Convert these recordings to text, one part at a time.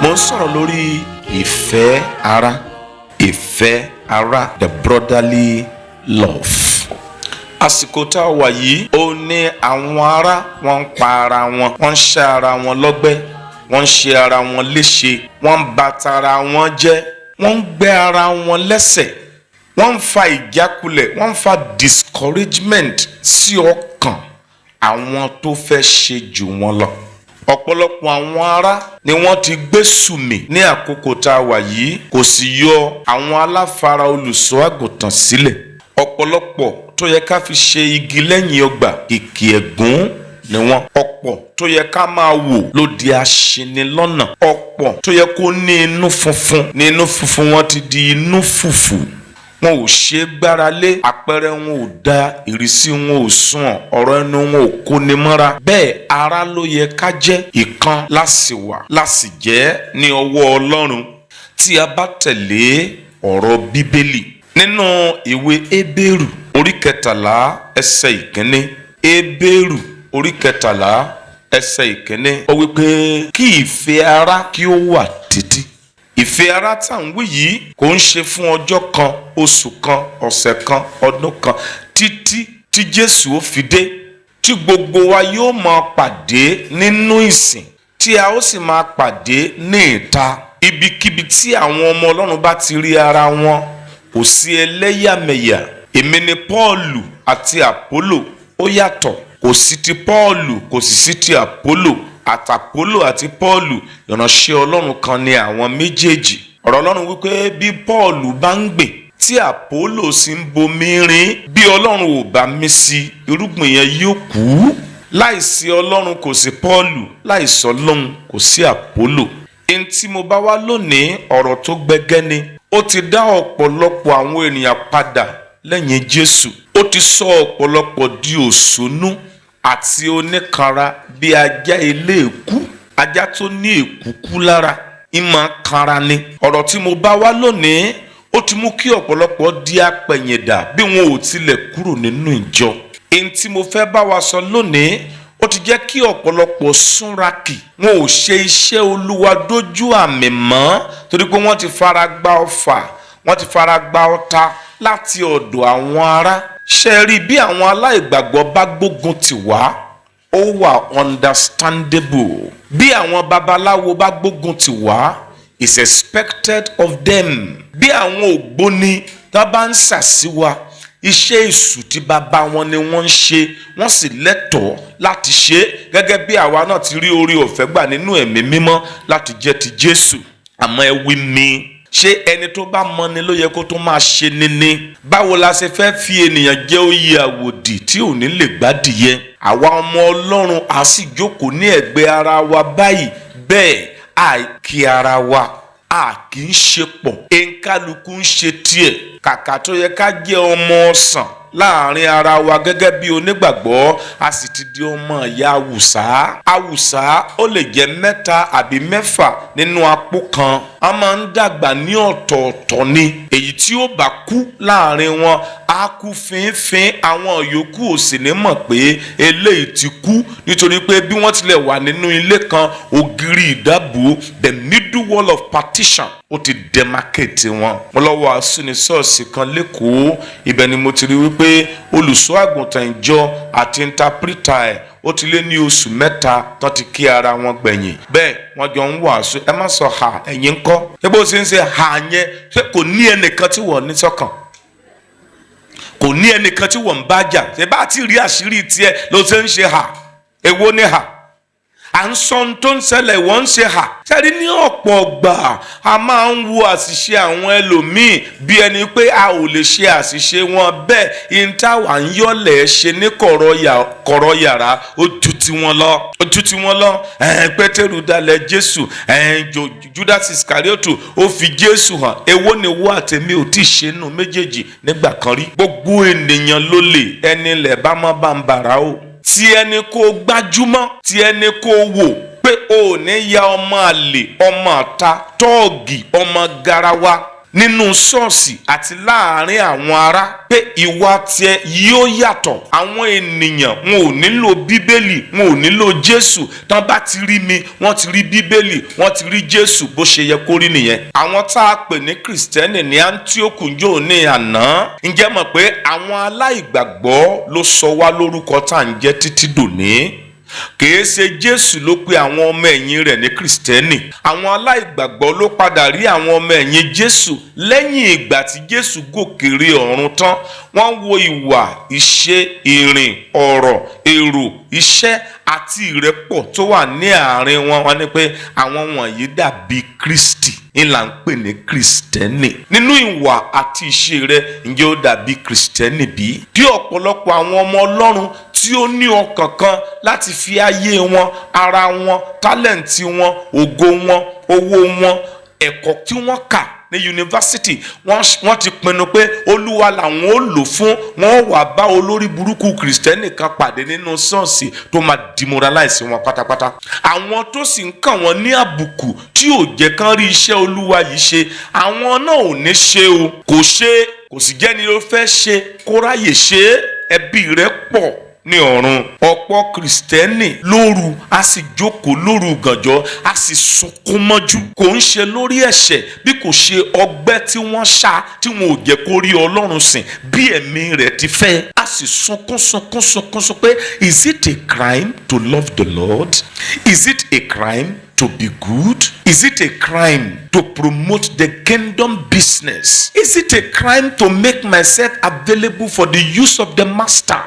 Mo ń sọ̀rọ̀ lórí ìfẹ́ ara. Ìfẹ́ ara, the brotherly love. Àsìkò tá a wà yìí, ó ní àwọn ará wọ́n ń pa ara wọn, wọ́n ń ṣá ara wọn lọ́gbẹ́, wọ́n ń ṣe ara wọn léṣe, wọ́n ń ba tara wọn jẹ́, wọ́n ń gbẹ́ ara wọn lẹ́sẹ̀, wọ́n ń fa ìjákulẹ̀, wọ́n ń fa discouragement sí ọkàn àwọn tó fẹ́ ṣe jù wọ́n lọ. Ọ̀pọ̀lọpọ̀ àwọn ará ni wọ́n ti gbé sùmì ní àkókò tá a wà yìí, kò sì yọ àwọn aláfara olùṣọ́ àgùntàn sílẹ̀. Ọ̀pọ̀lọpọ̀ tó yẹ ká fi ṣe igi lẹ́yìn ọgbà, kìkì ẹ̀gún ni wọ́n. Ọ̀pọ̀ tó yẹ ká máa wò ló di aṣinilọ́nà. Ọ̀pọ̀ tó yẹ kó ní inú funfun, ní inú funfun wọn ti di inú fùfù. Wọn ò ṣe gbára lé, àpẹẹrẹ wọn ò da, ìrísí wọn ò sunwọ̀n, ọ̀rọ̀ ẹnu wọn ò kóni mọ́ra. Bẹ́ẹ̀ ara ló yẹ ká jẹ́, ìkan láti wà láti jẹ́ ní ọwọ́ Ọlọ́run tí a bá tẹ̀lé ọ̀rọ̀ Bíbélì. Nínú ìwé Hébérù orí 13 ẹsẹ̀ ìkíní, Hébérù orí 13 ẹsẹ̀ ìkíní, ó wí pé kí ìfẹ́ ara kí ó wà títí. Ìfẹ́ ara tá ń wí yìí kò ń ṣe fún ọjọ́ kan, oṣù kan, ọ̀sẹ̀ kan, ọdún kan, títí tí Jésù ó fi dé, tí gbogbo wa yóò máa pàdé nínú ìsìn, tí a ó sì máa pàdé ní ìta. Ibikíbi tí àwọn ọmọ Ọlọ́run bá ti rí ara wọn, kò sí ẹlẹ́yàmẹ̀yà. Èmi ni Pọ́ọ̀lù àti Àpólò, ó yàtọ̀. Kò sí ti Pọ́ọ̀lù, kò sì sí ti Àpólò. Àtàpólò àti Pọ́ọ̀lù ìránṣẹ́ Ọlọ́run kan ni àwọn méjèèjì. Ọ̀rọ̀ Ọlọ́run wípé bí Pọ́ọ̀lù bá ń gbìn, tí Àpólò sì ń bomi rin, bí Ọlọ́run ò bá mí sí, irúgbìn yẹn yóò kú. Láìsí Ọlọ́run kò sí Pọ́ọ̀lù, láìsí Ọlọ́run kò sí Àpólò. Ẹni tí mo bá wá lónìí, ọ̀rọ̀ tó gbẹgẹ́ ni. Ó ti dá ọ̀pọ̀lọpọ̀ àwọn ènìyàn padà lẹ́yìn Jésù. Ó ti sọ ọ̀pọ̀lọpọ̀ di òṣónú àti oníkanra bí ajá eléèkú. Ajá tó ní èkúkú lára, ìmọ̀ kanra ni. Ọ̀rọ̀ tí mo bá wá lónìí, ó ti mú kí ọ̀pọ̀lọpọ̀ di apẹ̀yìndà bí wọn ò tilẹ̀ kúrò nínú ìjọ. Èyí tí mo fẹ́ bá wa sọ lónìí, ó ti jẹ́ kí ọ̀pọ̀lọpọ̀ súnrakì. Wọn ò ṣe iṣẹ́ Olúwa dójú àmì mọ́, torí pé wọ́n ti fara gba ọfà, wọ́n ti fara gba ọta láti ọ̀dọ̀ àwọn ará. Ṣé rí bí àwọn aláìgbàgbọ́ bá gbógun tì wá, ó wà understandable. Bí àwọn babaláwo bá gbógun tì wá, it's expected of them. Bí àwọn ògbóni tá bá ń ṣàṣìwà, iṣẹ́ èṣù tí bàbá wọn ni wọ́n ń ṣe, wọ́n sì lẹ́tọ̀ọ́ láti ṣe, gẹ́gẹ́ bí àwa náà ti rí oore ọ̀fẹ́ gbà nínú ẹ̀mí mímọ́ láti jẹ́ ti Jésù. Àmọ́ ẹ wí mi, ṣé ẹni tó bá mọ ni ló yẹ kó tó máa ṣe níní? Báwo la ṣe fẹ́ fi ènìyàn jẹ́ oyè àwòdì tí ò ní lè gbádìyẹ? Àwa ọmọ Ọlọ́run á sì jókòó ní ẹ̀gbẹ́ ara wa báyìí, bẹ́ẹ̀ àìkí ara wa, a kì í ṣe pọ̀. Ẹ̀ńkálukú ń ṣe tiẹ̀. Kàkà tó yẹ ká jẹ́ ọmọ ọ̀sán láàrin ara wa gẹ́gẹ́ bí onígbàgbọ́, a sì ti di ọmọ ìyá Awùsá. Awùsá ó lè jẹ́ 3 àbí 4 nínú apó kan. A máa ń dàgbà ní ọ̀tọ̀ọ̀tọ̀ ni. Èyí tí ó bá kú láàrin wọn á kú fínfín, àwọn yòókù ò sì ní mọ̀ pé eléyìí ti kú, nítorí pé bí wọ́n tilẹ̀ wà nínú ilé kan, ògiri ìdábò, the middle wall of partition, ó ti demarcate wọn. Mo lọ wàásù ní ṣọ́ọ̀ṣì kan lÉkòó, ibẹ̀ ni mo ti rí wípé olùṣọ́ àgùntàn ìjọ àti interpreter ẹ̀ ó ti lé ní oṣù 3 tán ti kí ara wọn gbẹ̀yìn. Bẹ́ẹ̀ wọ́n jọ ń wàásù, ẹ má sọ ha, ẹ̀yin ńkọ́? Ṣé bó ṣe ń ṣe ha yẹn, ṣé kò ní ẹnìkan tí wọ́n ní sọ́kàn? Kò ní ẹnìkan tí wọ́n ń bá jà? Ṣé bá ti rí àṣírí tiẹ̀ ló ṣe ń ṣe ha? Èwo ni ha? À ń sọ ohun tó ń ṣẹlẹ̀, wọ́n ń ṣe hà. Ṣẹ́rí ní ọ̀pọ̀ ọgbà a máa ń wo àṣìṣe àwọn ẹlòmíì bí ẹni pé a ò lè ṣe àṣìṣe wọn bẹ́ẹ̀. Ihun táwa ń yọ̀lẹ̀ ṣe ní kọ̀rọ̀ yàrá ojú tí wọ́n lọ. Pétérù dalẹ̀ Jésù, Judas Iskariotu ó fi Jésù hàn. Èwo ni wo àtẹ̀mí ò tí ì ṣe nù méjèèjì nígbà kan rí. Gbogbo ènìyàn ló lè, ẹni lẹ̀ bá má bá ń bàrà o. Tí ẹni kó gbájúmọ́, tí ẹni kó wò pé o ò ní ya ọmọ àlè, ọmọ àta, tọ́ọ̀gì, ọmọ garawa, nínú ṣọ́ọ̀ṣì àti láàrin àwọn ará pé ìwà tiẹ̀ yóò yàtọ̀. Àwọn ènìyàn wọn ò nílò bíbélì, wọn ò nílò Jésù. Tán bá ti rí mi, wọ́n ti rí bíbélì, wọ́n ti rí Jésù bó ṣe yẹ kó rí nìyẹn. Àwọn tá a pè ní Kristẹni ní Antioch njó ní àná. Ǹjẹ́ mọ̀ pé àwọn aláìgbàgbọ́ ló sọ wá lórúkọ tá à ń jẹ́ títí dòní? Kìí ṣe Jésù ló pe àwọn ọmọ ẹ̀yìn rẹ̀ ní Kristẹni. Àwọn aláìgbàgbọ́ ló padà rí àwọn ọmọ ẹ̀yìn Jésù lẹ́yìn ìgbà tí Jésù gòkèrè ọ̀run tán. Wọ́n wo ìwà, ìṣe, ìrìn, ọ̀rọ̀, èrò, iṣẹ́ àti ìrẹ́pọ̀ tó wà ní àárín wọn. Wọ́n ní pé àwọn wọ̀nyí dàbí Kristi, ìlà ń pè ní Kristẹni. Nínú ìwà àti ìṣe rẹ̀, ǹjẹ́ ó dàbí Kristẹni bí? Bí ọ̀pọ̀lọpọ̀ àwọn ọmọ Ọlọ́run tí ó ní ọkàn kan láti fi ayé wọn, ara wọn, tálẹ̀ǹtì wọn, ògo wọn, owó wọn, ẹ̀kọ́ tí wọ́n kà ní yunifásitì, wọ́n ti pinnu pé Olúwa làwọn ó lò fún. wọ́n wà bá olórí burúkú Kristẹni kan pàdé nínú ṣọ́ọ̀ṣì tó máa demoralize wọn pátápátá. Àwọn tó sì ń kàn wọ́n ní àbùkù tí ò jẹ́ kán rí iṣẹ́ Olúwa yìí ṣe, àwọn náà ò ní ṣe o. Kò sì jẹ́ni ló fẹ́ ṣe kó ráyè ṣe. Ẹbí rẹ̀ pọ̀ ní ọ̀run. Ọ̀pọ̀ Kristẹni lóru a sì jókòó lóru gànjọ́, a sì sunkún mọ́jú. Kò ń ṣe lórí ẹ̀ṣẹ̀ bí kò ṣe ọgbẹ́ tí wọ́n ṣá tí wọn ò jẹ́ kó rí Ọlọ́run sìn bí ẹ̀mí rẹ̀ ti fẹ́. A sì sunkún pé is it a crime to love the Lord? Is it a crime to be good? Is it a crime to promote the kingdom business? Is it a crime to make myself available for the use of the master?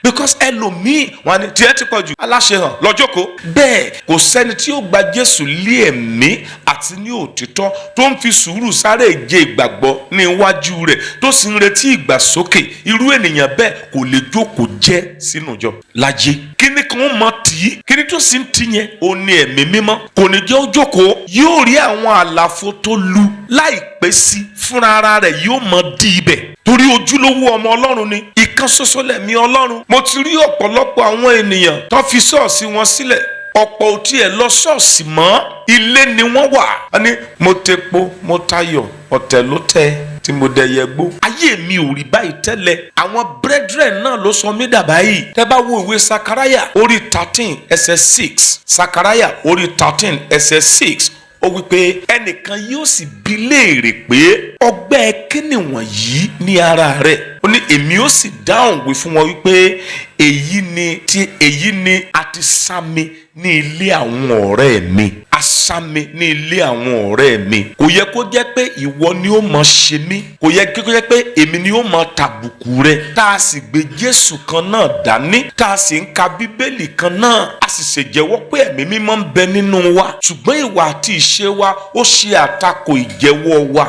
Because ẹlòmíì wọn ni tiẹ̀ ti pọ̀ jù, aláṣehàn lọ́jọ́kọ́. Bẹ́ẹ̀ kò sẹ́ni tí ó gba Jésù lé ẹ̀mí àti ní òtítọ́ tó ń fi sùúrù sáré ìje ìgbàgbọ́ ní iwájú rẹ̀ tó sì ń retí ìgbàsókè. Irú ènìyàn bẹ́ẹ̀ kò lè jókòó jẹ́ sínú ìjọ láyé. Kíni kan mọ̀ tí kíni tó sì ń tì yẹn ó ní ẹ̀mí mímọ́. Kò ní jẹ́ ó jókòó, yóò rí àwọn àlàfo tó lu láìpẹ́ sí fúnra ara rẹ̀ yóò mọ̀ dí ibẹ̀. Torí ojúlówó ọmọ Ọlọ́run ni, ìkan ṣoṣo lẹ̀mí Ọlọ́run. Mo ti rí ọ̀pọ̀lọpọ̀ àwọn ènìyàn tó fi ṣọ́ọ̀ṣì wọn sílẹ̀. Ọ̀pọ̀ ò tiẹ̀ lọ ṣọ́ọ̀ṣì mọ́, ilé ni wọ́n wà. Wọ́n ní mo tepo, mo tayọ̀, ọ̀tẹ̀ ló tẹ tí mo dẹyẹ gbó. Ayé mi ò rí báyìí tẹ́lẹ̀. Àwọn brethren náà ló sọ mí dà báyìí. Tẹ́ bá wo ìwé Sakaraya orí 13 ẹsẹ̀ 6. Sakaraya orí 13 ẹsẹ̀ 6. Ó wí pé ẹnìkan yóò sì bi léèrè pé ọgbẹ́ kíni wọ̀nyí ní ara rẹ̀. Ó ní èmi ó sì dáhùn wí fún wọn wípé èyí ni a ti sá mi ní ilé àwọn ọ̀rẹ́ mi. A sá mi ní ilé àwọn ọ̀rẹ́ mi. Kò yẹ kó jẹ́ pé ìwọ ni ó mọ̀ ṣe mí. Kò yẹ kó jẹ́ pé èmi ni ó mọ̀ tàbùkù rẹ̀. Tá a sì gbé Jésù kan náà dání. Tá a sì ń ka Bíbélì kan náà. A sì ṣèjẹ́wọ́ pé ẹ̀mí mímọ́ ń bẹ nínú wa. Ṣùgbọ́n ìwà àti ìṣe wa ó ṣe àtakò ìjẹ́wọ́ wa.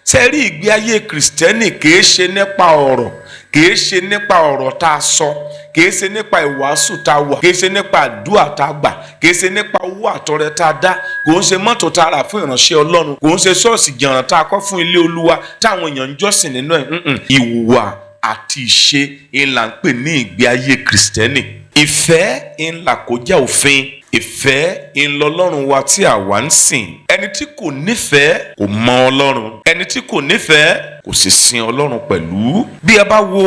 Sẹ́rí ìgbé ayé Kristẹni kìí ṣe nípa ọ̀rọ̀, kìí ṣe nípa ọ̀rọ̀ tá a sọ, kìí ṣe nípa ìwàásù tá a wà, kìí ṣe nípa àdúrà tá a gbà, kìí ṣe nípa owó àtọrẹ tá a dá, kò ń ṣe mọ́tò tá a rà fún ìránṣẹ́ Ọlọ́run, kò ń ṣe ṣọ́ọ̀ṣì jàǹràn tá a kọ́ fún ilé Olúwa táwọn èèyàn ń jọ́sìn nínú ẹ̀. Ìwà àti ìṣe ńlá ń pè ní ìgbé ayé Kristẹni. Ìfẹ́ ńlá kò jẹ́ òfin. Ìfẹ́ ńlọlọ́run wa tí àwa ń sìn. Ẹni tí kò nífẹ̀ẹ́ kò mọ Ọlọ́run. Ẹni tí kò nífẹ̀ẹ́ kò sì sin Ọlọ́run pẹ̀lú. Bí ẹ bá wo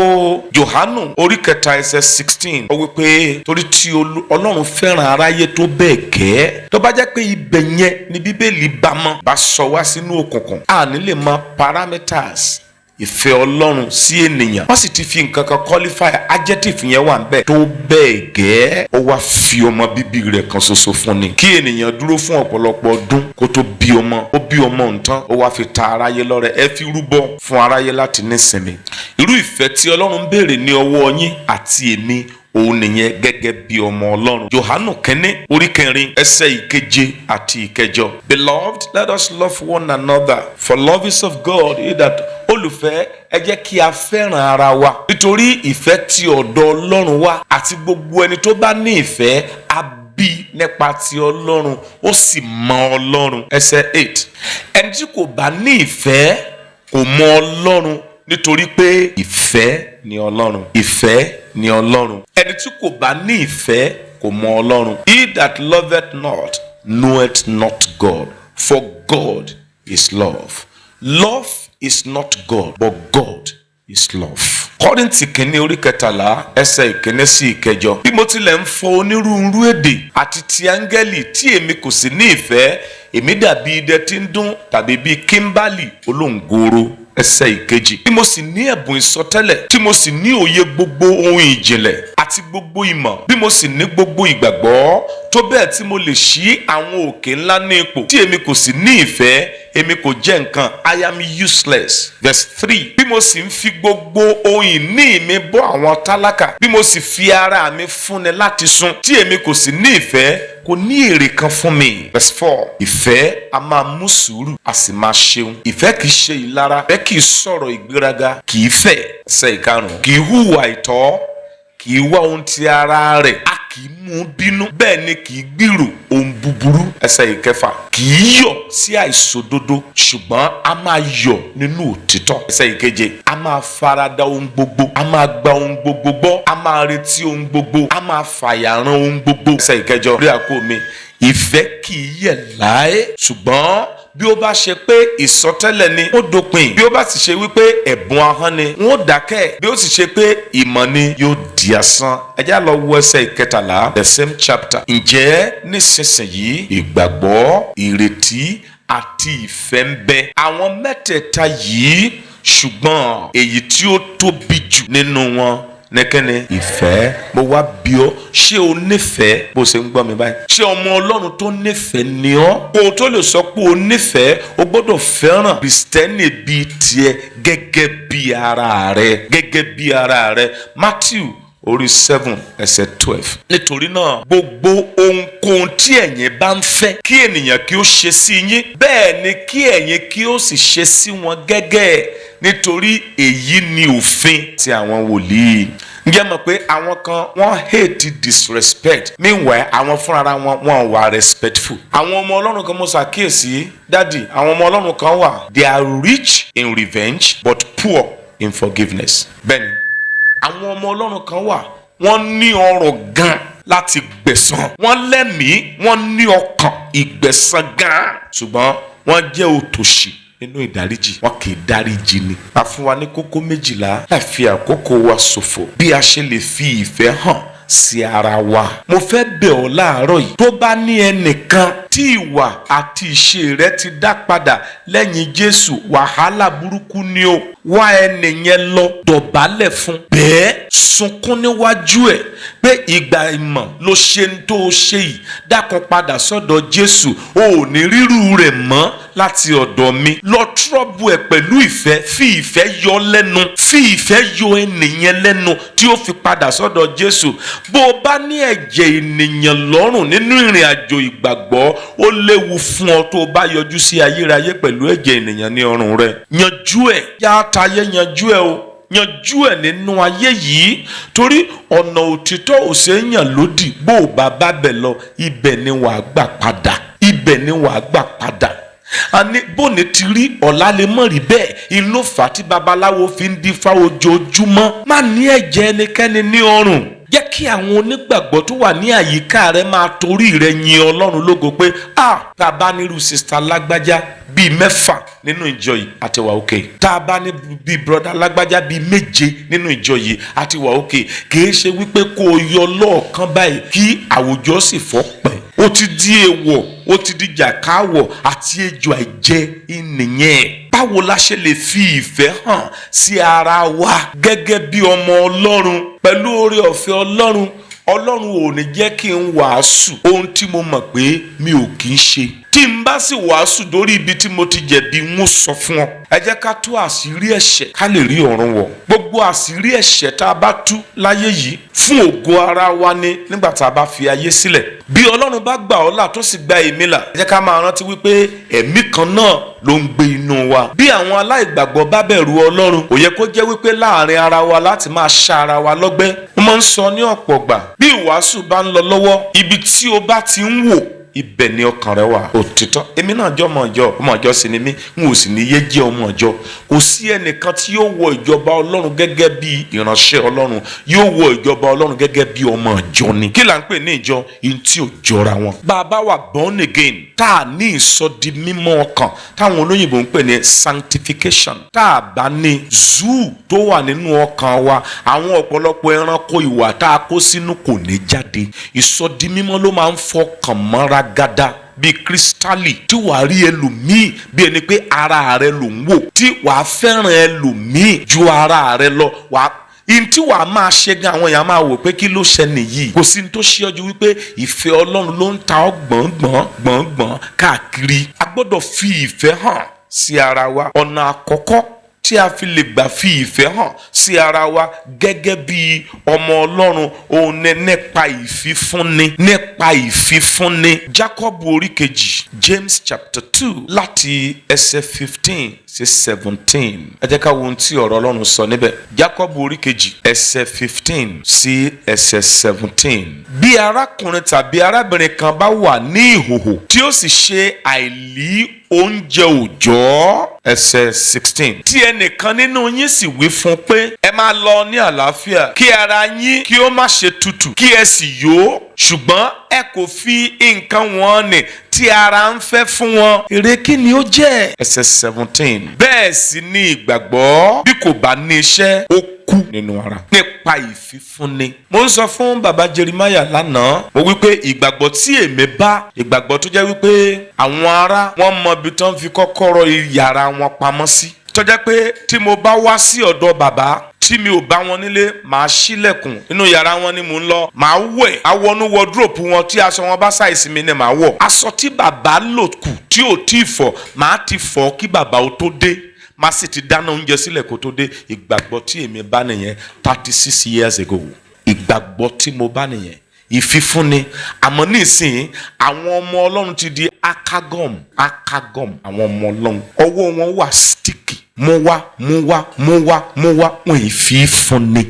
Jòhánù orí 3 ẹsẹ̀ 16, ó wí pé torí tí Ọlọ́run fẹ́ràn aráyé tó bẹ́ẹ̀ gẹ́. Tó bá jẹ́ pé ibẹ̀ yẹn ni Bíbélì bá sọ wá sínú òkùnkùn, a ní lè mọ parameters ìfẹ́ Ọlọ́run sí ènìyàn. Wọ́n sì ti fi nǹkan kan qualify adjective yẹn wà níbẹ̀ tó bẹ́ẹ̀ gẹ́. Ó wá fi ọmọ bíbí rẹ̀ kan ṣoṣo fún ni. Kí ènìyàn dúró fún ọ̀pọ̀lọpọ̀ ọdún kó tó bí ọmọ. Ó bí ọmọ nǹkan, ó wá fi ta aráyé lọ́rẹ. Ẹ fi rúbọ fún aráyé láti nísinmi. Irú ìfẹ́ tí Ọlọ́run ń béèrè ní ọwọ́ yín àti èmi òun nìyẹn gẹ́gẹ́ bí ọmọ Ọlọ́run. Jòhánù kínní orí 4 ẹsẹ̀ 7 àti 8. Beloved, let us love one another, for love is of God. Olùfẹ́, ẹ jẹ́ kí a fẹ́ràn ara wa nítorí ìfẹ́ tí ọ̀dọ̀ Ọlọ́run wá, àti gbogbo ẹni tó bá ní ìfẹ́ á bí nípa ti Ọlọ́run, ó sì mọ Ọlọ́run. Ẹsẹ̀ 8. Ẹni tí kò bá ní ìfẹ́ kò mọ Ọlọ́run, nítorí pé ìfẹ́ ni Ọlọ́run. Ìfẹ́ ni Ọlọ́run. Ẹni tí kò bá ní ìfẹ́ kò mọ Ọlọ́run. He that loveth not knoweth not God, for God is love. Love is not God, but God is love. Kọ́ríńtì kìíní orí 13 ẹsẹ̀ 1 sí 8. Bí mo tilẹ̀ ń fọ onírúurú èdè àti ti áńgẹ́lì tí èmi kò sì ní ìfẹ́, èmi dàbí idẹ tí ń dún tàbí bíi kímbálì olóńgòrò. Ẹsẹ̀ 2. Bí mo sì ní ẹ̀bùn ìsọtẹ́lẹ̀, tí mo sì ní òye gbogbo ohun ìjìnlẹ̀ àti gbogbo ìmọ̀, bí mo sì ní gbogbo ìgbàgbọ́ tó bẹ́ẹ̀ tí mo lè ṣí àwọn òkè ńlá ní ipò, tí èmi kò sì ní ìfẹ́, èmi kò jẹ́ nǹkan. I am useless. Verse 3. Bí mo sì ń fi gbogbo ohun ìní mi bọ́ àwọn tálákà, bí mo sì fi ara mi fúnni láti sun, tí èmi kò sì ní ìfẹ́, kò ní èrè kan fún mi. Verse 4. Ìfẹ́ a máa mú sùúrù, a sì máa ṣeun. Ìfẹ́ kìí ṣe ìlara, ìfẹ́ kìí sọ̀rọ̀ ìgbéraga, kìí fẹ́. Ẹsẹ̀ 5. Kìí hùwà ìtọ́, kìí wá ohun ti ara rẹ̀, a kìí mú bínú, bẹ́ẹ̀ ni kìí gbìrò ohun búburú. Ẹsẹ̀ 6. Kìí yọ̀ sí àìṣòdodo, ṣùgbọ́n a máa yọ̀ nínú òtítọ́. Ẹsẹ̀ 7. A máa farada ohun gbogbo, a máa gba ohun gbogbo gbọ́, a máa retí ohun gbogbo, a máa fàyàrán ohun gbogbo. Ẹsẹ̀ 8. Rí àkó mi. Ìfẹ́ kìí yẹ̀ láé, ṣùgbọ́n bí ó bá ṣe pé ìsọtẹ́lẹ̀ ni ó dópin, bí ó bá sì ṣe wípé ẹ̀bùn ahọ́n ni wọ́n dákẹ́, bí ó sì ṣe pé ìmọ̀ ni yóò di asán. Ẹ já lọ wo ẹsẹ̀ 13, the same chapter. Ǹjẹ́ nísinsìnyí ìgbàgbọ́, ìrètí àti ìfẹ́ ń bẹ, àwọn mẹ́tẹ̀ẹ̀ta yìí, ṣùgbọ́n èyí tí ó tóbi jù nínú wọn nìkẹ́ni ìfẹ́. Mo wá bi ọ́, ṣé o nífẹ̀ẹ́ bó ṣe ń gbọ́ mi báyìí? Ṣé ọmọ Ọlọ́run tó nífẹ̀ẹ́ ni ọ́? Kó o tó lè sọ pé o nífẹ̀ẹ́, o gbọ́dọ̀ fẹ́ràn Kristẹni bíi tiẹ̀ gẹ́gẹ́ bí ara rẹ, gẹ́gẹ́ bí ara rẹ. Matthew orí 7 ẹsẹ̀ 12. Nítorí náà gbogbo ohunkóhun tí ẹ̀yin bá ń fẹ́ kí ènìyàn kí ó ṣe sí yín, bẹ́ẹ̀ ni kí ẹ̀yin kí ó sì ṣe sí wọn gẹ́gẹ́, nítorí èyí ni òfin ti àwọn wòlíì. Ǹjẹ́ mọ̀ pé àwọn kan wọ́n hate disrespect, meanwhile àwọn fúnra wọn wà respectful. Àwọn ọmọ Ọlọ́run kan mo ṣàkíyèsí, dádì, àwọn ọmọ Ọlọ́run kan wà, they are rich in revenge but poor in forgiveness. Bẹ́ẹ̀ni, àwọn ọmọ Ọlọ́run kan wà, wọ́n ní ọrọ̀ gan láti gbẹ̀san, wọ́n lẹ́mìí, wọ́n ní ọkàn ìgbẹ̀san gan, ṣùgbọ́n wọ́n jẹ́ òtòṣì nínú ìdáríjì, wọn kì í dáríjì ni. A fún wa ní kókó 12 láì fi àkókò wa ṣòfò, bí a ṣe lè fi ìfẹ́ hàn sí ara wa. Mo fẹ́ bẹ̀ ọ́ láàárọ̀ yìí, tó bá ní ẹnìkan tí ìwà àti ìṣe rẹ̀ ti dá padà lẹ́yìn Jésù, wàhálà burúkú ni o. Wá ẹni yẹn lọ, dọ̀bálẹ̀ fún, bẹ́ẹ̀ sunkún níwájú ẹ̀ pé ìgbà ìmọ̀ ló ṣe ń tó ṣe yìí, dákun padà sọ́dọ̀ Jésù, o ò ní rírú rẹ̀ mọ́ láti ọ̀dọ̀ mi. Lọ trọ́bù ẹ̀ pẹ̀lú ìfẹ́, fi ìfẹ́ yọ lẹ́nu, fi ìfẹ́ yọ ènìyàn lẹ́nu tí ó fi padà sọ́dọ̀ Jésù. Bó o bá ní ẹ̀jẹ̀ ènìyàn lọ́rùn nínú ìrìn àjò ìgbàgbọ́, ó léwu fún ọ tó o bá yọjú sí ayérayé pẹ̀lú ẹ̀jẹ̀ ènìyàn ní ọrùn rẹ̀. Yanjú ẹ̀, yá tayé yanjú ẹ̀ o, yanjú ẹ̀ nínú ayé yìí, torí ọ̀nà òtítọ́ ò ṣe é yàn lódì. Bó o bá bá bẹ̀ lọ, ibẹ̀ ni wàá gbà padà, ibẹ̀ ni wàá gbà padà. Àní bóni ti rí ọ̀la lè mọ̀ rí bẹ́ẹ̀, inú fà tí babaláwo fi ń dífá ojoojúmọ́. Má ní ẹ̀jẹ̀ ẹnikẹ́ni ní ọrùn. Jẹ́ kí àwọn onígbàgbọ́ tó wà ní àyíká rẹ máa torí rẹ yin Ọlọ́run lógo pé tá a bá nírú sista lágbájá bíi 6 nínú ìjọ yìí àti wà òkè, tá a bá ní bíi brọ́dá lágbájá bíi 7 nínú ìjọ yìí àti wà òkè. Kìí ṣe wípé kó o yọ lọ́ọ̀kan báyìí kí àwùjọ sì fọ́ pẹ́. Ó ti di èèwọ̀, ó ti di jàkáwọ̀ àti ejò àìjẹ ìnìyẹn. Báwo la ṣe lè fi ìfẹ́ hàn sí ara wa gẹ́gẹ́ bí ọmọ Ọlọ́run pẹ̀lú oore ọ̀fẹ́ Ọlọ́run? Ọlọ́run ò ní jẹ́ kí n wàásù ohun tí mo mọ̀ pé mi ò kì í ṣe. Tí n bá sì wàásù dórí ibi tí mo ti jẹ̀bi, ń sọ fún ọ. Ẹ jẹ́ ká tú àṣírí ẹ̀ṣẹ̀ ká lè rí ọ̀run wọ̀. Gbogbo àṣírí ẹ̀ṣẹ̀ tá a bá tú láyé yìí fún ògo ara wa ni nígbà tá a bá fi ayé sílẹ̀. Bí Ọlọ́run bá gbà ọ́ là tó sì gba èmi là, ẹ jẹ́ ká máa rántí wípé ẹ̀mí kan náà ló ń gbé inú wa. Bí àwọn aláìgbàgbọ́ bá bẹ̀rù Ọlọ́run, ó yẹ kó jẹ́ wípé láàrin ara wa láti máa ṣá ara wa lọ́gbẹ́. Mo máa ń sọ ní ọ̀pọ̀ gbà, bí ìwàásù bá ń lọ lọ́wọ́, ibi tí o bá ti ń wò ibẹ̀ ni ọkàn rẹ wà. Òtítọ́ èmi náà jọ ọmọ ìjọ sì ni mí, n ò sì ní yé jẹ́ ọmọ ìjọ. Kò sí ẹnìkan tí yóò wọ ìjọba Ọlọ́run gẹ́gẹ́ bí ìránṣẹ́ Ọlọ́run, yóò wọ ìjọba Ọlọ́run gẹ́gẹ́ bí ọmọ ìjọ ni. Kí là ń pè ní ìjọ? Ihun tí ò jọra wọn. Bàbá wa born again, tá a ní ìsọdi mímọ́ ọkàn táwọn olóyìnbó ń pè ní sanctification, tá a bá ní zoo tó wà nínú ọkàn wa, àwọn ọ̀pọ̀lọpọ̀ ẹranko ìwà tá a kó sínú kò ní jáde. Ìsọdi mímọ́ ló máa ń fọkàn mọ́ra gádá bí kírísítálì, tí wàá rí ẹlòmíì bí ẹni pé ara rẹ ló ń wò, tí wàá fẹ́ràn ẹlòmíì ju ara rẹ lọ. Tí wàá máa ṣe gan, àwọn èèyàn máa wò pé kí ló ṣe nìyí. Kò sí ní tó ṣe ọjọ́ wípé ìfẹ́ Ọlọ́run ló ń ta ọ́ gbọ̀ngbọ̀n káàkiri. A gbọ́dọ̀ fi ìfẹ́ hàn sí ara wa. Ọ̀nà àkọ́kọ́ tí a fi lè gbà fi ìfẹ́ hàn sí ara wa gẹ́gẹ́ bí ọmọ Ọlọ́run òun ní nípa ìfifúnni. Jacob orí kejì, James chapter 2 láti ẹsẹ̀ 15 sí 17. Ẹ jẹ́ ká wo ohun tí ọ̀rọ̀ Ọlọ́run sọ níbẹ̀. Jacob orí kejì ẹsẹ̀ 15 sí ẹsẹ̀ 17. Bí arákùnrin tàbí arábìnrin kan bá wà ní ìhòhò tí ó sì ṣe àìlí oúnjẹ òòjọ́, ẹsẹ̀ 16. Tí ẹnìkan nínú yín sì wí fún pé ẹ máa lọ ní àlàáfíà, kí ara yín kí ó má ṣe tutù, kí ẹ sì yó, ṣùgbọ́n ẹ kò fi nǹkan wọn nì tí ara ń fẹ́ fún wọn, èrè kí ni ó jẹ́? Ẹsẹ̀ 17. Bẹ́ẹ̀ sì ni ìgbàgbọ́ bí kò bá ní iṣẹ́, ó kú nínú ara. Nípa ìfifúnni, mo ń sọ fún bàbá Jeremiah lánàá, mo wí pé ìgbàgbọ́ tí èmi bá, ìgbàgbọ́ tó jẹ́ wípé àwọn ará wọn mọ ibi tó ń fi kọ́kọ́rọ́ yàrá wọn pamọ́ sí, tó jẹ́ pé tí mo bá wá sí ọ̀dọ̀ bàbá tí mi ò bá wọn nílé, màá ṣílẹ̀kùn, inú yàrá wọn ni mò ń lọ, màá wẹ̀, àwọnú wọdúrópù wọn, tí aṣọ wọn bá ṣàìsí mi ni màá wọ̀. Aṣọ tí bàbá lò kù tí ò tí ì fọ̀, màá ti fọ̀ kí bàbá ó tó dé, má sì ti dáná oúnjẹ sílẹ̀ kó tó dé. Ìgbàgbọ́ tí èmi bá nìyẹn 36 years ago. Ìgbàgbọ́ tí mo bá nìyẹn, ìfifúnni. Àmọ́ nísìnyí àwọn ọmọ Ọlọ́run ti di akagom. Àwọn ọmọ Ọlọ́run ọwọ́ wọn wà sticky, mú wá wọn ìfifúnni.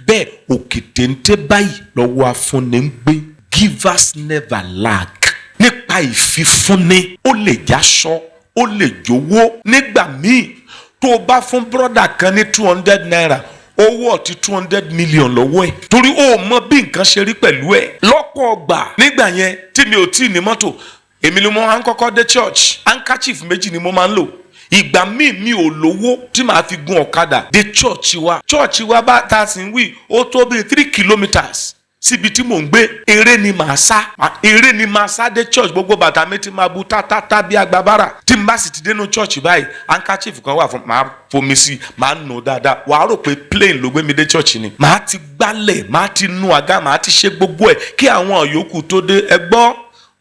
Bẹ́ẹ̀ òkè téńté báyìí lọ́wọ́ afúnni ń gbé. Givers never lack. Nípa ìfifúnni, ó lè jáṣọ, ó lè jówó. Nígbà míì tó o bá fún brọ́dà kan ní 200 naira, owó ọ̀tí 200 million lọ́wọ́ ẹ̀, torí ó mọ bí nǹkan ṣe rí pẹ̀lú ẹ̀. Lọ́pọ̀ ọgbà nígbà yẹn tí mi ò tí ì ní mọ́tò, èmi ni mo máa ń kọ́kọ́ dé church, handkerchief méjì ni mo máa ń lò. Ìgbà míì mi ò lówó tí màá fi gun ọ̀kadà dé church wa bá ta sí ń wí, ó tó bí 3 kilometres síbi tí mò ń gbé. Eré ni màá sá dé church. Gbogbo bàtà mi ti máa bu tá bí agbábára. Tí n bá sì ti dénú church báyìí, handkerchief kan wà fún, màá fomi sí, màá nù dáadáa. Wàá rò pé plane ló gbé mi dé church ni. Màá ti gbálẹ̀, màá ti nu àga, màá ti ṣe gbogbo ẹ̀ kí àwọn yòókù tó dé. Ẹ gbọ́,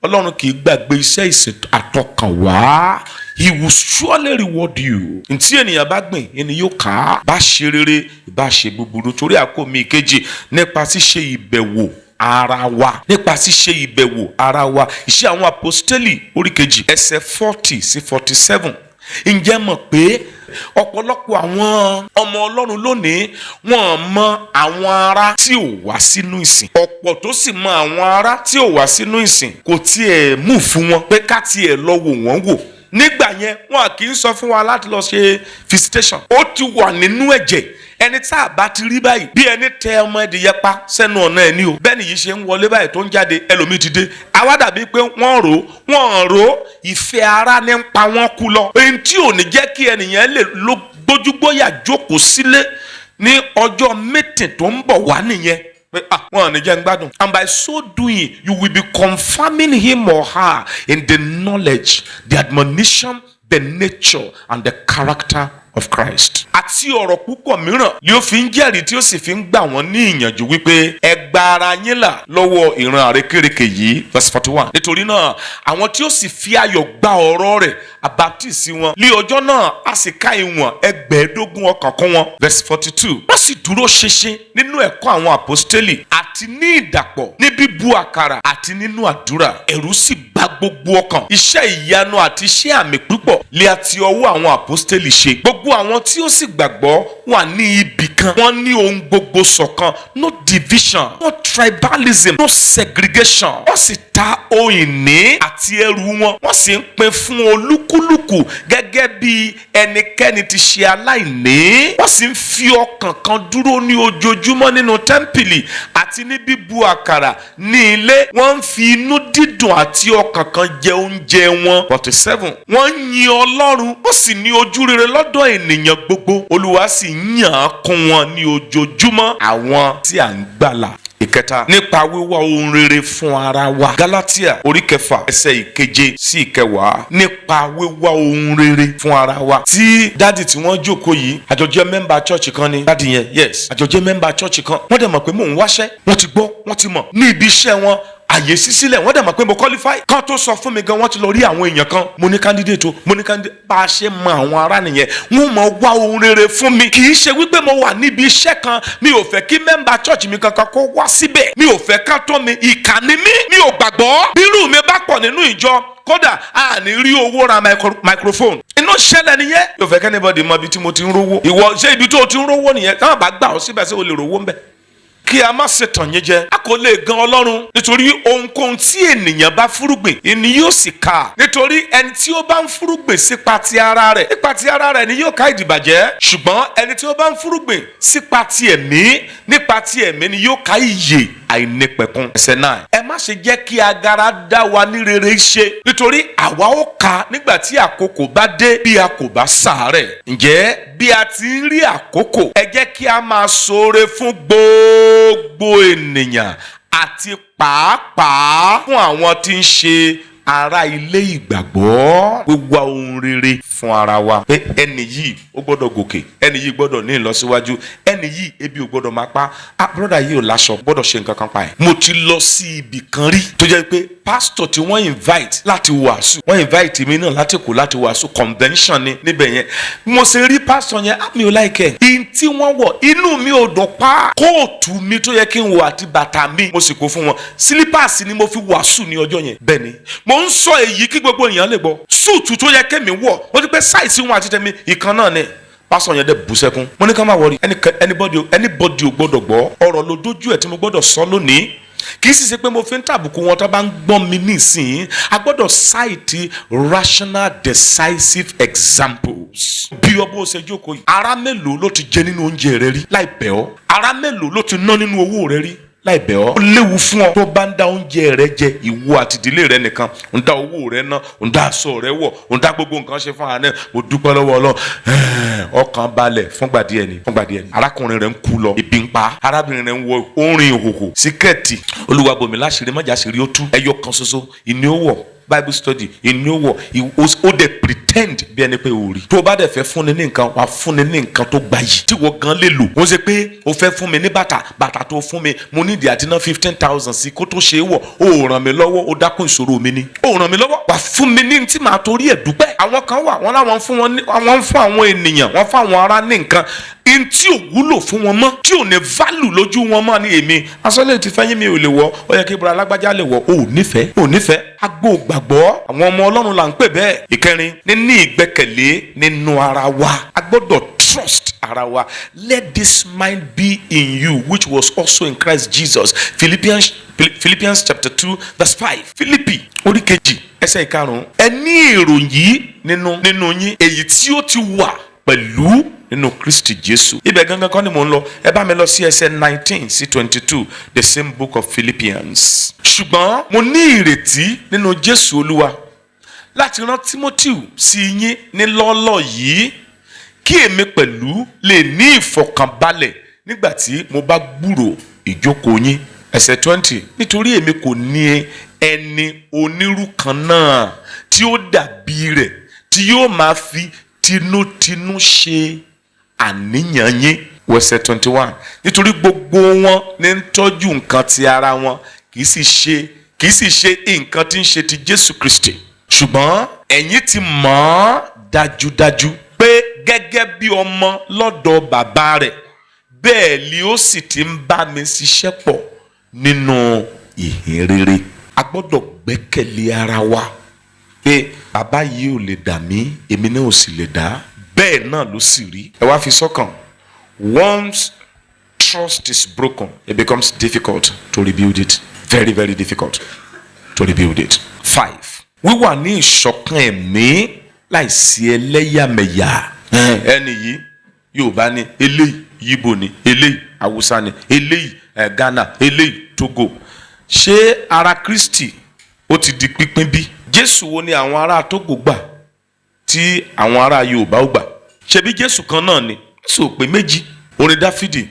Ọlọ́run kì í gbàgbé iṣẹ́ ìsìn àtọkànwá. He will surely reward you. Ntí ènìyàn bá gbìn, ẹni yóò ká á. Bá ṣe rere, bá ṣe búburú. Torí àkómi ìkejì, nípa ṣíṣe ìbẹ̀wò ara wa. Iṣẹ́ àwọn apostoli orí kejì ẹsẹ̀ 40 sí 47. Ǹjẹ́ mọ̀ pé ọ̀pọ̀lọpọ̀ àwọn ọmọ Ọlọ́run lónìí wọ́n mọ àwọn ará tí ò wá sínú ìsìn. Ọ̀pọ̀ tó sì mọ àwọn ará tí ò wá sínú ìsìn kò tiẹ̀ mú fún wọn pé ká tiẹ̀ lọ wò wọ́n wò. Nígbà yẹn wọn kì í sọ fún wa láti lọ ṣe visitation. Ó ti wà nínú ẹ̀jẹ̀. Ẹni tá a bá ti rí báyìí bí ẹni tẹ ọmọ ẹdìyẹ pa sẹ́nu ọ̀nà ẹni o. Bẹ́ẹ̀ ni yìí ṣe ń wọlé báyìí tó ń jáde, ẹlòmíì ti dé. Àwa dàbí pé wọ́n rò ìfẹ́ ara ní ń pa wọ́n kú lọ. Èyí tí ò ní jẹ́ kí ẹnìyàn lè lo gbójúgbóyà jókòó sílé ní ọjọ́ mítìn tó ń bọ̀ wá nìyẹn. Wọn ò ní jẹ́ ń gbádùn. And by so doing, you will be confirming him or her in the knowledge, the admonition, the nature, and the character of Christ. Àti ọ̀rọ̀ púpọ̀ mìíràn ni ó fi ń jẹ́rìí tí ó sì fi ń gbà wọ́n ní ìyànjú wípé ẹ gba ara yín là lọ́wọ́ ìran àrékérekè yìí. Verse 41. Nítorí náà àwọn tí ó sì fi ayọ̀ gba ọ̀rọ̀ rẹ̀ àbátísì wọn ní ọjọ́ náà a sì ká ìwọ̀n 15,000 ọkàn kún wọn. Verse 42. Wọ́n sì dúró ṣinṣin nínú ẹ̀kọ́ àwọn àpọ́stélì àti ní ìdàpọ̀, ní bíbu àkàrà àti nínú àdúrà. Ẹ̀rù sì bà gbogbo ọkàn. Iṣẹ́ ìyanu àti iṣẹ́ àmì púpọ̀ lé àti ọwọ́ àwọn àpọ́stélì ṣe. Gbogbo àwọn tí ó sì gbàgbọ́ wà ní ibì kan, wọ́n ní ohun gbogbo ṣọ̀kan, no division, no tribalism, no segregation. Wọ́n sì ta ohun ìní àti ẹrù wọn, wọ́n sì ń pín fún olúkúlùkù gẹ́gẹ́ bí ẹnikẹ́ni ti ṣe aláìní. Wọ́n sì ń fi ọkàn kan dúró ní ojoojúmọ́ nínú tẹ́ḿpìlì àti ní bíbu àkàrà ní ilé. Wọ́n ń fi inú dídùn àti ọkàn kan jẹ oúnjẹ wọn. 47. Wọ́n ń yin Ọlọ́run, ó sì ní ojú rere lọ́dọ̀ ènìyàn gbogbo. Olúwa sì yàn án kún wọn ní ojoojúmọ́ àwọn tí à ń gbàlà. Ìkẹta, nípa wíwá ohun rere fún ara wa. Gálátíà orí 6 ẹsẹ̀ 7 sí 10. Nípa wíwá ohun rere fún ara wa. Tí dádì tí wọ́n jókòó yìí, àjọjẹ́ mẹ́mbà chọ́ọ̀chì kan ni dádì yẹn, yes, àjọjẹ́ mẹ́mbà chọ́ọ̀chì kan. Wọ́n dẹ̀ mọ̀ pé mò ń wáṣẹ́, wọ́n ti gbọ́, wọ́n ti mọ̀ ní ibi iṣẹ́ wọn. Àyè sísílẹ̀, wọ́n dẹ̀ mọ̀ pé mo qualify. Kan tó sọ fún mi gan, wọ́n ti lọ rí àwọn èèyàn kan. Mo ní candidate o, mo ní candidate. Bá a ṣe mọ àwọn ará nìyẹn. Wọ́n mọ̀ wá ohun rere fún mi. Kì í ṣe wípé mo wà níbi iṣẹ́ kan, mi ò fẹ́ kí mẹ́mbà church mi kankan kó wá síbẹ̀. Mi ò fẹ́ ká tọ́ mi, ìkà ni mí. Mi ò gbàgbọ́. Bírú mi bá pọ̀ nínú ìjọ, kódà a ní rí owó ra microphone. Inú ṣẹlẹ̀ nìyẹn. Mi ò fẹ́ kẹ́nìbọ̀dì mọ ibi tí mo ti ń rówó. Ìwọ ṣé ibi tó o ti ń rówó nìyẹn? Táwọn bá gbà ọ́ síbẹ̀ sí o lè rówó ń bẹ̀. Kí a má ṣe tàn yín jẹ. A kò lè gan Ọlọ́run nítorí ohunkóhun tí ènìyàn bá fúrúgbìn ni yóò sì ká. Nítorí ẹni tí ó bá ń fúrúgbìn sípa ti ara rẹ̀, nípa ti ara rẹ̀ ni yóò ká ìdìbàjẹ́. Ṣùgbọ́n ẹni tí ó bá ń fúrúgbìn sípa ti ẹ̀mí, nípa ti ẹ̀mí ni yóò ká ìyè àìnípẹ̀kun. Ẹsẹ̀ 9. Ẹ má ṣe jẹ́ kí agara dá wa ní rere ṣe, nítorí àwa ó ká nígbà tí àkókò bá dé bí a kò bá ṣàárẹ̀. Ǹjẹ́ bí a ti ń rí àkókò, ẹ jẹ́ kí a máa ṣoore fún gbogbo ènìyàn àti pàápàá fún àwọn tí ń ṣe ará ilé ìgbàgbọ́. Wíwá ohun rere fún ara wa. Pé ẹni yìí ó gbọ́dọ̀ gòkè, ẹni yìí gbọ́dọ̀ ní ìlọsíwájú, ẹni yìí ebi ò gbọ́dọ̀ máa pa. Brọ́dà yìí ò láṣọ, gbọ́dọ̀ ṣe nǹkan kan pa ẹ̀. Mo ti lọ sí ibì kan rí tó jẹ́ pé pásítọ̀ tí wọ́n invite láti wàásù, wọ́n invite mi náà láti kó láti wàásù, convention ni níbẹ̀ yẹn. Mo ṣe rí pásítọ̀ yẹn, mi ò láìkẹ́. Ihun tí wọ́n wọ̀, inú mi ò dùn pa. Kóòtù mi tó yẹ kí n wọ̀ àti bàtà mi, mo sì kó fún wọn. Sílípàsì ni mo fi wàásù ní ọjọ́ yẹn. Bẹ́ẹ̀ ni, mo ń sọ èyí kí gbogbo èèyàn lè gbọ́. Súùtù tó yẹ kémi wọ̀, ó ti pé sáìsì wọn àti tèmi ìkan náà ni. Pásítọ̀ yẹn dẹ̀ bú sẹ́kún. Mo ní ká má wọrí, anybody ò gbọ́dọ̀ gbọ́. Ọ̀rọ̀ ló dójú ẹ̀ tí mo gbọ́dọ̀ sọ lónìí. Kì í sì ṣe pé mo fi ń tàbùkù wọn tó bá ń gbọ́n mi nísìnyí. A gbọ́dọ̀ cite rational decisive examples. Bí ọbọ̀ ṣe jókòó yìí, ará mélòó ló ti jẹ nínú oúnjẹ rẹ rí láì bẹ̀ ọ́? Ará mélòó ló ti ná nínú owó rẹ rí láì bẹ̀ ọ́? Ó léwu fún ọ tó bá ń dá oúnjẹ rẹ jẹ, ìwọ àti ìdílé rẹ nìkan. Ń dá owó rẹ ná, ń dá aṣọ rẹ wọ̀, ń dá gbogbo nǹkan ṣe fún ara rẹ. Mo dúpẹ́ lọ́wọ́ Ọlọ́run. Ọkàn balẹ̀ fúngbà díẹ̀ ni. Arákùnrin rẹ ń kú lọ, ebi ń pa. Arábìnrin rẹ ń wọ orin ìhòhò, síkẹ́ẹ̀tì. Olúwa bò mí láṣìírí, má jàṣírí ó tú. Ẹyọ kan ṣoṣo ìní ó wọ̀. Bible study ìní ó wọ̀. Ó dẹ̀ pretend bí ẹni pé o rí. Tó o bá dẹ̀ fẹ́ fúnni ní nǹkan, wàá fúnni ní nǹkan tó gbayì tí wọ́n gan lè lò. Ó ṣe pé o fẹ́ fún mi ní bàtà tó fún mi, mo ní ìdí àti ná 15,000 sí kó tó ṣe é wọ̀. O ràn mí lọ́wọ́, o dákún ìṣòro mi ni. O ràn mí lọ́wọ́, wàá fún mi ní tí màá torí ẹ̀ dúpẹ́. Àwọn kan wà, wọ́n láwọn fún àwọn ènìyàn, wọ́n fún àwọn ará ní nǹkan tí ò wúlò fún wọn mọ́, tí ò ní value lójú wọn mọ́ ní èmi. Aṣọ́lẹ̀ ti fẹ́yìn mi ò lè wọ̀, ó yẹ kí ibùdó alágbájá lè wọ̀. O ò nífẹ̀ẹ́. Agbó gbàgbọ́, àwọn ọmọ Ọlọ́run là ń pè bẹ́ẹ̀. Ìkẹrin, níní ìgbẹ́kẹ̀lé nínú ara wa. A gbọ́dọ̀ trust ara wa. Let this mind be in you which was also in Christ Jesus. Philippians chapter 2 verse 5. Fílípì orí kejì ẹsẹ̀ 5. Ẹ ní èrò yìí nínú yín, èyí tí ó ti wà pẹ̀lú nínú Kristi Jésù. Ibẹ̀ gangan kan ni mò ń lọ. Ẹ bá mi lọ sí ẹsẹ̀ 19 sí 22, the same book of Philippians. Ṣùgbọ́n mo ní ìrètí nínú Jésù Olúwa láti rán Tímótì sí yín ní lọ́ọ́lọ́ yìí, kí èmi pẹ̀lú lè ní ìfọ̀kànbalẹ̀ nígbà tí mo bá gbúrò ìjókòó yín. Ẹsẹ̀ 20. Nítorí èmi kò ní ẹni onírú kan náà tí ó dàbí rẹ̀, tí yóò máa fi tinútinú ṣe àníyàn yín. Ẹsẹ̀ 21. Nítorí gbogbo wọn ní ń tọ́jú nǹkan ti ara wọn, kì í sì ṣe nǹkan tí ń ṣe ti Jésù Kristi. Ṣùgbọ́n ẹ̀yin ti mọ̀ dájúdájú pé gẹ́gẹ́ bí ọmọ lọ́dọ̀ bàbá rẹ̀, bẹ́ẹ̀ ni ó sì ti ń bá mi ṣiṣẹ́ pọ̀ nínú ìhìn rere. A gbọ́dọ̀ gbẹ́kẹ̀lé ara wa pé bàbá yìí ò lè dà mí, èmi náà ò sì lè dá. Bẹ́ẹ̀ náà ló sì rí. Ẹ wá fi sọ́kàn, once trust is broken, it becomes difficult to rebuild it. Very, very difficult to rebuild it. 5. Wíwà ní ìṣọ̀kan ẹ̀mí láìsí ẹlẹ́yàmẹ̀yà. Ẹni yìí Yorùbá ni, eléyìí Yíbò ni, eléyìí Haúsá ni, eléyìí Ghana, eléyìí Togo. Ṣé ara Kristi ó ti di pípín bí? Jésù wo ni àwọn ará Togo gbà tí àwọn ará Yorùbá ó gbà? Ṣebí Jésù kan náà ni? Jésù ò pé méjì. Orin Dáfídì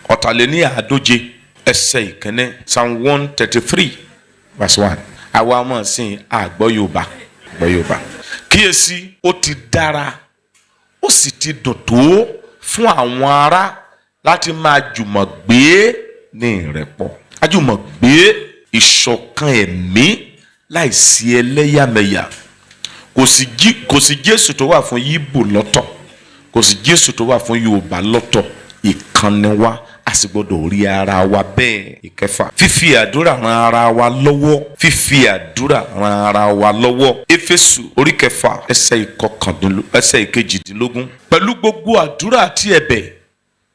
140 ẹsẹ̀ ìkíní, Psalm 133 verse 1. Àwa ọmọ ìsìn àgbọ́ Yorùbá. Kíyèsí, ó ti dára, ó sì ti dùn tó fún àwọn ará láti máa jùmọ̀ gbé ní ìrẹ́pọ̀. Àjùmọ̀ gbé ìṣọ̀kan ẹ̀mí láìsí ẹlẹ́yàmẹ̀yà. Kò sí Jésù tó wà fún Yíbò lọ́tọ̀, kò sí Jésù tó wà fún Yorùbá lọ́tọ̀. Ìkànnì wa, a sì gbọdọ̀ rí ara wa bẹ́ẹ̀. 6. Fífi àdúrà ran ara wa lọ́wọ́. Fífi àdúrà ran ara wa lọ́wọ́. Éfésù 4 ẹsẹ̀ ìkejìdínlógún. Pẹ̀lú gbogbo àdúrà àti ẹ̀bẹ̀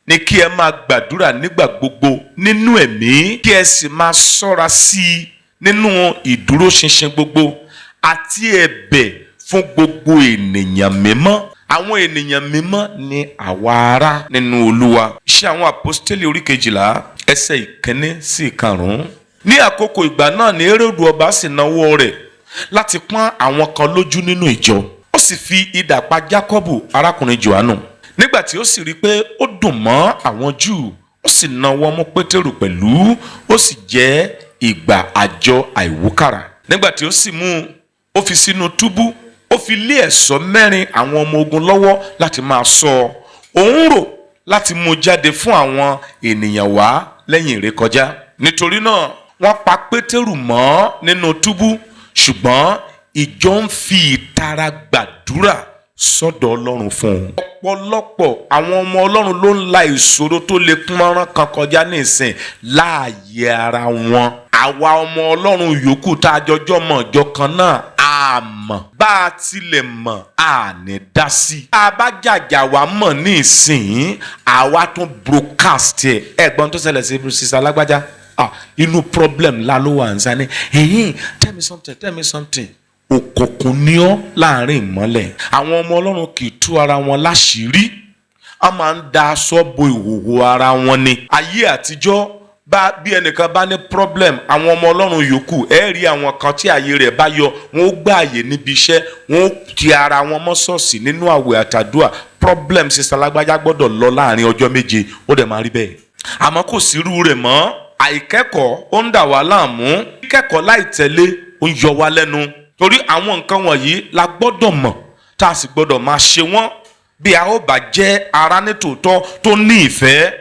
ni kí ẹ máa gbàdúrà nígbà gbogbo nínú ẹ̀mí, kí ẹ sì máa ṣọ́ra sí i nínú ìdúróṣinṣin gbogbo àti ẹ̀bẹ̀ fún gbogbo ènìyàn mímọ́. Àwọn ènìyàn mímọ́ ni àwa ará nínú Olúwa. Iṣẹ́ àwọn Àpọ́stélì 12 ẹsẹ̀ ìkíní sí ìkarùn-ún. Ní àkókò ìgbà náà ni Héródù ọba sì nawọ́ rẹ̀ láti pọ́n àwọn kan lójú nínú ìjọ. Ó sì fi idà pa Jákọ́bù arákùnrin Jòhánù. Nígbà tí ó sì rí pé ó dùn mọ́ àwọn Júù, ó sì nawọ́ mú Pétérù pẹ̀lú. Ó sì jẹ́ ìgbà àjọ àìwúkàrà. Nígbà tí ó sì mú, ó fi sínú túbú. Ó fi lé ẹ̀ṣọ́ 4 àwọn ọmọ ogun lọ́wọ́ láti máa ṣọ́. Òun rò láti mú jáde fún àwọn ènìyàn wá lẹ́yìn ìrékọjá. Nítorí náà wọ́n pa Pétérù mọ́ nínú túbú, ṣùgbọ́n ìjọ ń fi ìtara gbàdúrà sọ́dọ̀ Ọlọ́run fún un. Ọ̀pọ̀lọpọ̀ àwọn ọmọ Ọlọ́run ló ń la ìṣòro tó le pọ́nrán kan kọjá ní ìsìn láàyè ara wọn. Àwa ọmọ Ọlọ́run yòókù tá a jọjọ́ mọ̀ ọjọ́ kan náà àmọ́ bá a tilẹ̀ mọ̀ a ní dá sí. Bá a bá jàjà wá mọ̀ ní ìsìn, àwa tún broadcast ẹ̀. Ẹ̀gbọ́n tó ṣẹlẹ̀ sí sísá Alágbájá, inú problem ńlá ló wà ń sáré. Tell me something. Òkùnkùn ni ọ́ láàrin ìmọ́lẹ̀. Àwọn ọmọ Ọlọ́run kì í tú ara wọn láṣìírí. A máa ń da aṣọ bo ìhòòhò ara wọn ni. Ayé àtijọ́ bí ẹnìkan bá ní problem, àwọn ọmọ Ọlọ́run yòókù ẹ rí àwọn kan tí àyè rẹ̀ bá yọ, wọn ó gbà àyè níbi iṣẹ́, wọn ó ti ara wọn mọ́ ṣọ́ọ̀ṣì nínú àwẹ̀ àtàdúà. Problem sísá Alágbájá gbọ́dọ̀ lọ láàrin ọjọ́ 7, ó dẹ̀ máa rí bẹ́ẹ̀. Àmọ́ kò sí irú rẹ̀ mọ́. Àìkẹ́kọ̀ọ́ ó ń dà wá láàmú. Kíkẹ́kọ̀ọ́ láìtẹ̀lé ó ń yọ wá lẹ́nu. Torí àwọn nǹkan wọ̀nyí la gbọ́dọ̀ mọ̀, tá a sì gbọ́dọ̀ máa ṣe wọ́n bí a ó bá jẹ́ ará nítòótọ́ tó ní ìfẹ́.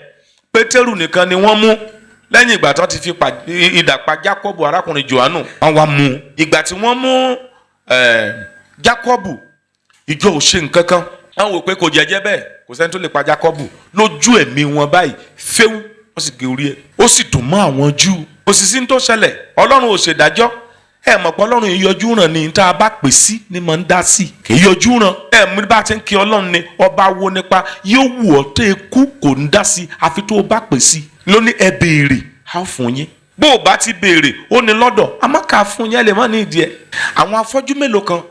Pétérù nìkan ni wọ́n mú lẹ́yìn ìgbà tí wọ́n ti fi idà pa Jákọ́bù arákùnrin Jòhánù. Wọ́n wá mú. Ìgbà tí wọ́n mú Jákọ́bù, ìjọ ò ṣe nǹkan kan. Wọ́n wò pé kò jẹ́jẹ́ bẹ́ẹ̀, kò sẹ́ni tó lè pa Jákọ́bù. Lójú ẹ̀mí wọn báyìí fẹ́wú, wọ́n sì gé orí ẹ̀. Ó sì dùn mọ́ àwọn Júù. Kò sì sí ní tó ṣẹlẹ̀. Ọlọ́run ò ṣèdájọ́. Ẹ mọ̀ pé Ọlọ́run ìyọjú ràn ní tá a bá pè sí ni mọ̀ ń dá sí. Kì í yọjú ràn. Ẹ mú bá ti ń kí Ọlọ́run ni ọba wo nípa yóò wù ọ́ tó ikú kò ń dá sí àfi tó o bá pè sí. Lóní ẹ béèrè á fún yín. Bó o bá ti béèrè ó ní lọ́dọ̀, àmọ́ ká fún yín ẹ lè má ní ìdí ẹ̀. Àwọn afọ́jú mélòó kan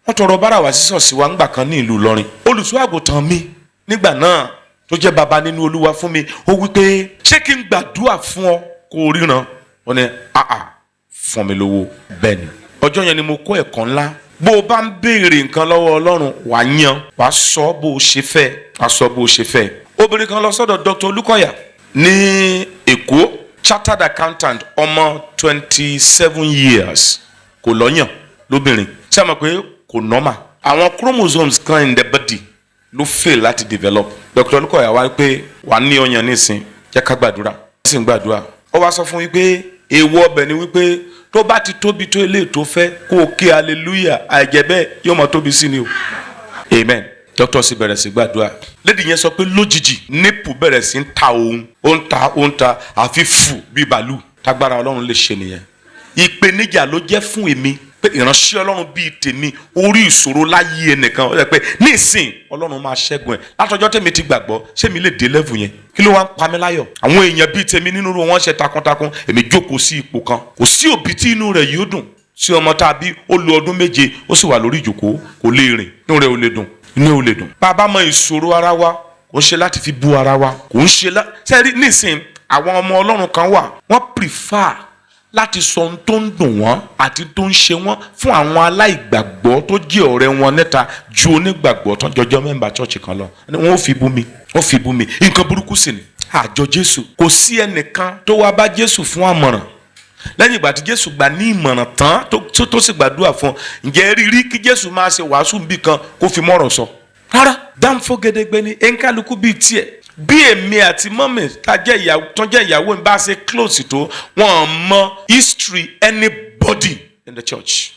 wọ́n tọrọ bára wá sí ṣọ́ọ̀ṣì wa ńgbà kan ní ìlú Ìlọrin. Olùṣọ́ àgùntàn mi nígbà náà tó jẹ́ baba nínú Olúwa fún mi, ó wí pé ṣé kí n gbàdúrà fún ọ kó o ríran? Wọ́n ní fún mi lówó. Bẹ́ẹ̀ ni ọjọ́ yẹn ni mo kọ́ ẹ̀kọ́ ńlá. Bó o bá ń béèrè nǹkan lọ́wọ́ Ọlọ́run, wà á yan, wà á sọ bó o ṣe fẹ́, wà á sọ bó o ṣe fẹ́. Obìnrin kan lọ sọ́dọ̀ Dr. Olúkọ̀yà ní Èkó, chartered accountant, ọmọ 27 years, kò lọ́yàn lóbìnrin. Ṣé ẹ mọ̀ pé kò normal? Àwọn chromosomes kan in the body ló fail láti develop. Dr. Olúkọ̀yà wá pé wà á ní ọyàn nísìn, jẹ́ ká gbàdúrà. Wọ́n sì ń gbàdúrà. Ó wá sọ fún wípé èèwọ̀ ọbẹ̀ ni wípé tó bá ti tóbi tó eléyìí tó fẹ́ kó o ké hallelujah, àìjẹ́ bẹ́ẹ̀ yóò máa tóbi sí ni o. Amen. Dr. sì bẹ̀rẹ̀ sí gbàdúrà. Lady yẹn sọ pé lójijì nípò bẹ̀rẹ̀ sí ń ta òun, ó ń ta àfi fù bíi bàálù. Tágbára Ọlọ́run lè ṣe nìyẹn. Ìpèníjà ló jẹ́ fún èmi pé ìránṣẹ́ Ọlọ́run bíi tèmi orí ìṣòro láyé ẹnìkan ó yẹ pé nísìn Ọlọ́run máa ṣẹ́gun ẹ̀ látọjọ́ tèmi ti gbàgbọ́ ṣé mi lè dé level yẹn kí ló wá ń pa mí láyọ̀ àwọn èèyàn bíi tèmi nínú wọn ṣe takuntakun èmi jókòó sí ipò kan kò sí òbí tí inú rẹ̀ yóò dùn sí ọmọ tá a bí ó lo ọdún 7 ó sì wà lórí ìjókòó kò lè rìn inú rẹ̀ ò lè dùn inú ò lè dùn bàbá mọ ìṣòro ara wa kò ń ṣe láti fi bú ara wa kò ń ṣe sẹ́rí nísìn àwọn ọmọ Ọlọ́run kan wà wọ́n prefer láti sọ ohun tó ń dùn wọ́n àti tó ń ṣe wọ́n fún àwọn aláìgbàgbọ́ tó jẹ́ ọ̀rẹ́ wọn níta ju onígbàgbọ́ tó jọjọ́ mẹ́mbà chọ́ọ̀chì kan lọ wọ́n ò fi bú mi nǹkan burúkú sì ni àjọ Jésù kò sí ẹnìkan tó wá bá Jésù fún àmọ̀ràn lẹ́yìn ìgbà tí Jésù gbà ní ìmọ̀ràn tán tó sì gbàdúrà fún ǹjẹ́ rírí kí Jésù máa ṣe wàásù bí kan kó fi mọ́rọ̀ sọ rárá dáńfó gédégbé ni ẹnkálukú bíi tiẹ̀ bí èmi àti mọ́mì tó jẹ́ ìyàwó mi bá ṣe close tó wọ́n mọ history anybody in the church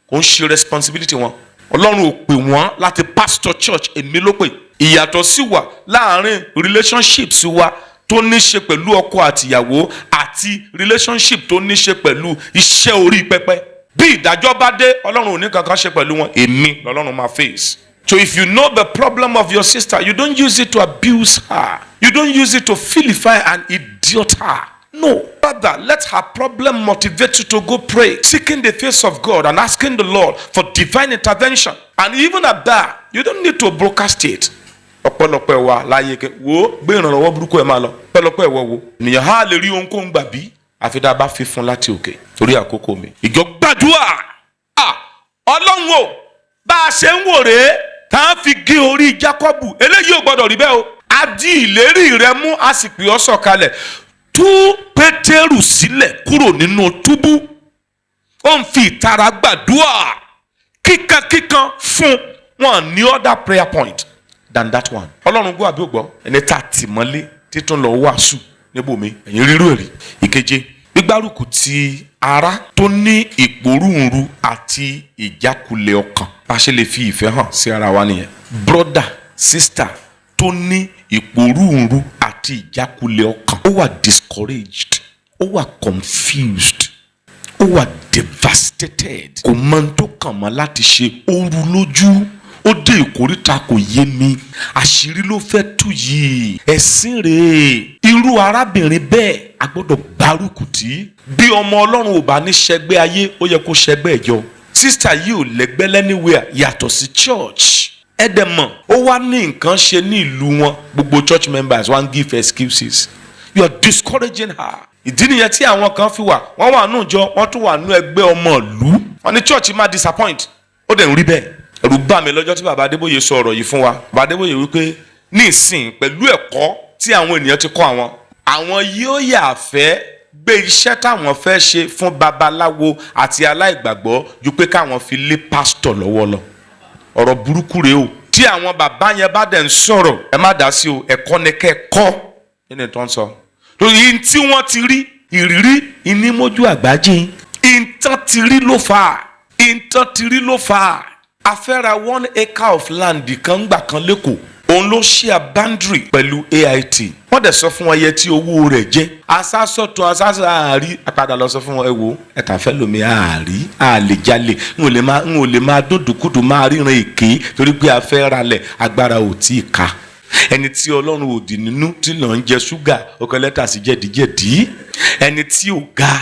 kò ń ṣe responsibility wọn Ọlọ́run ò pè wọ́n láti pastor church èmi ló pè ìyàtọ̀ sí wà láàrin relationships wa tó ní ṣe pẹ̀lú ọkọ àtìyàwó àti relationship tó ní ṣe pẹ̀lú iṣẹ́ orí pẹpẹ bí ìdájọ́ bá dé Ọlọ́run ò ní kankan ṣe pẹ̀lú wọn èmi lọ́lọ́run máa face. So if you know the problem of your sister, you don't use it to abuse her. You don't use it to vilify and idiot her. No. Rather, let her problem motivate you to go pray, seeking the face of God and asking the Lord for divine intervention. And even at that, you don't need to broadcast it. Ọ̀pọ̀lọpọ̀ wa láyé ke wo gbé ìrànlọ́wọ́ burúkú ẹ máa lọ ọ̀pọ̀lọpọ̀ ẹwọ wo ènìyàn ha lè rí ohunkóhun gbà bí àfidá bá fi fún láti òkè torí àkókò mi. Ìjọ gbàdúrà Ọlọ́run o bá a ṣe ń wò rèé tá a fi gé orí Jákọ́bù eléyìí ò gbọdọ̀ rí bẹ́ẹ̀ o a di ìlérí rẹ mú a sì pè ọ́ sọ̀kalẹ̀ tú Pétérù sílẹ̀ kúrò nínú túbú ó ń fi ìtara gbàdúrà kíkankíkan fún wọn ní other prayer point than that one. Ọlọ́run gbọ́ àbí ògbọ́ ẹni tá a tì mọ́lé títún lọ wàásù níbòmí ẹ̀yìn rírú ẹ̀rí. Ìkeje gbígbárùkù ti ara tó ní ìpòrúurú àti ìjákulẹ̀ ọkàn bá ṣe lè fi ìfẹ́ hàn sí ara wa nìyẹn. Brother sister tó ní ìpòrúurú àti ìjákulẹ̀ ọkàn ó wà discouraged ó wà confused ó wà devastated kò mọ ohun tó kàn mọ́ láti ṣe ó rú lójú ó dé ìkóríta kò yé mi àṣírí ló fẹ́ tú yìí ẹ̀sìn rèé irú arábìnrin bẹ́ẹ̀ a gbọ́dọ̀ gbárùkù tì bí ọmọ Ọlọ́run ò bá ní ṣẹgbẹ́ ayé ó yẹ kó ṣẹgbẹ́ ẹ̀jọ́ sísítà yìí ò lẹ́gbẹ́ lẹ́níwẹ̀ẹ́ yàtọ̀ sí church ẹ̀dẹ̀mọ̀ ó wá ní nǹkan ṣe ní ìlú wọn gbogbo church members wan give excuses you are discouraging her ìdí nìyẹn tí àwọn kan fi wà wọ́n wà nù jọ wọ́n tún wà nù ẹgbẹ́ ọmọ ìlú wọ́n ní church máa disappoint ó dẹ̀ ń rí bẹ́ẹ̀ ẹ̀rù bà mí lọ́jọ́ tí bàbá Adébóyè sọ ọ̀rọ̀ yìí fún wa bàbá Adébóyè wípé ní ìsìn pẹ̀lú ẹ̀kọ́ tí àwọn ènìyàn ti kọ́ àwọn yóò yà fẹ́ gbé iṣẹ́ táwọn fẹ́ ṣe fún babaláwo àti aláìgbàgbọ́ ju pé káwọn fi lé pásítọ̀ lọ́wọ́ lọ ọ̀rọ̀ burúkú rèé o tí àwọn bàbá yẹn bá dẹ̀ ń sọ̀rọ̀ ẹ má dá sí o ẹ̀kọ́ ni kẹ́ kọ́ nínú ìtàn sọ torí tí wọ́n ti rí ìrírí ìnímójú àgbájì ìtàn ti rí ló fà á a fẹ́ ra 1 acre of land kan gbà kan lẹ́kọ̀ọ́ òun ló ṣe a boundary pẹ̀lú AIT wọ́n dẹ̀ sọ fún wọn iye tí owó rẹ̀ jẹ́ asásọ̀tún asásọ̀ àárí àpàdà lọ sọ fún wọn ẹ wò ẹ̀ta fẹ́ lomi àárí àlèjalè n ò lè máa dúndùnkúdù máa ríran èké torí pé a fẹ́ ralẹ̀ agbára ò tí ì ka ẹni tí Ọlọ́run ò dì nínú tí lọ́ọ́ ń jẹ ṣúgà ọkọ̀ lẹ́tà sí jẹ̀díjẹ̀dí ẹni tí ò ga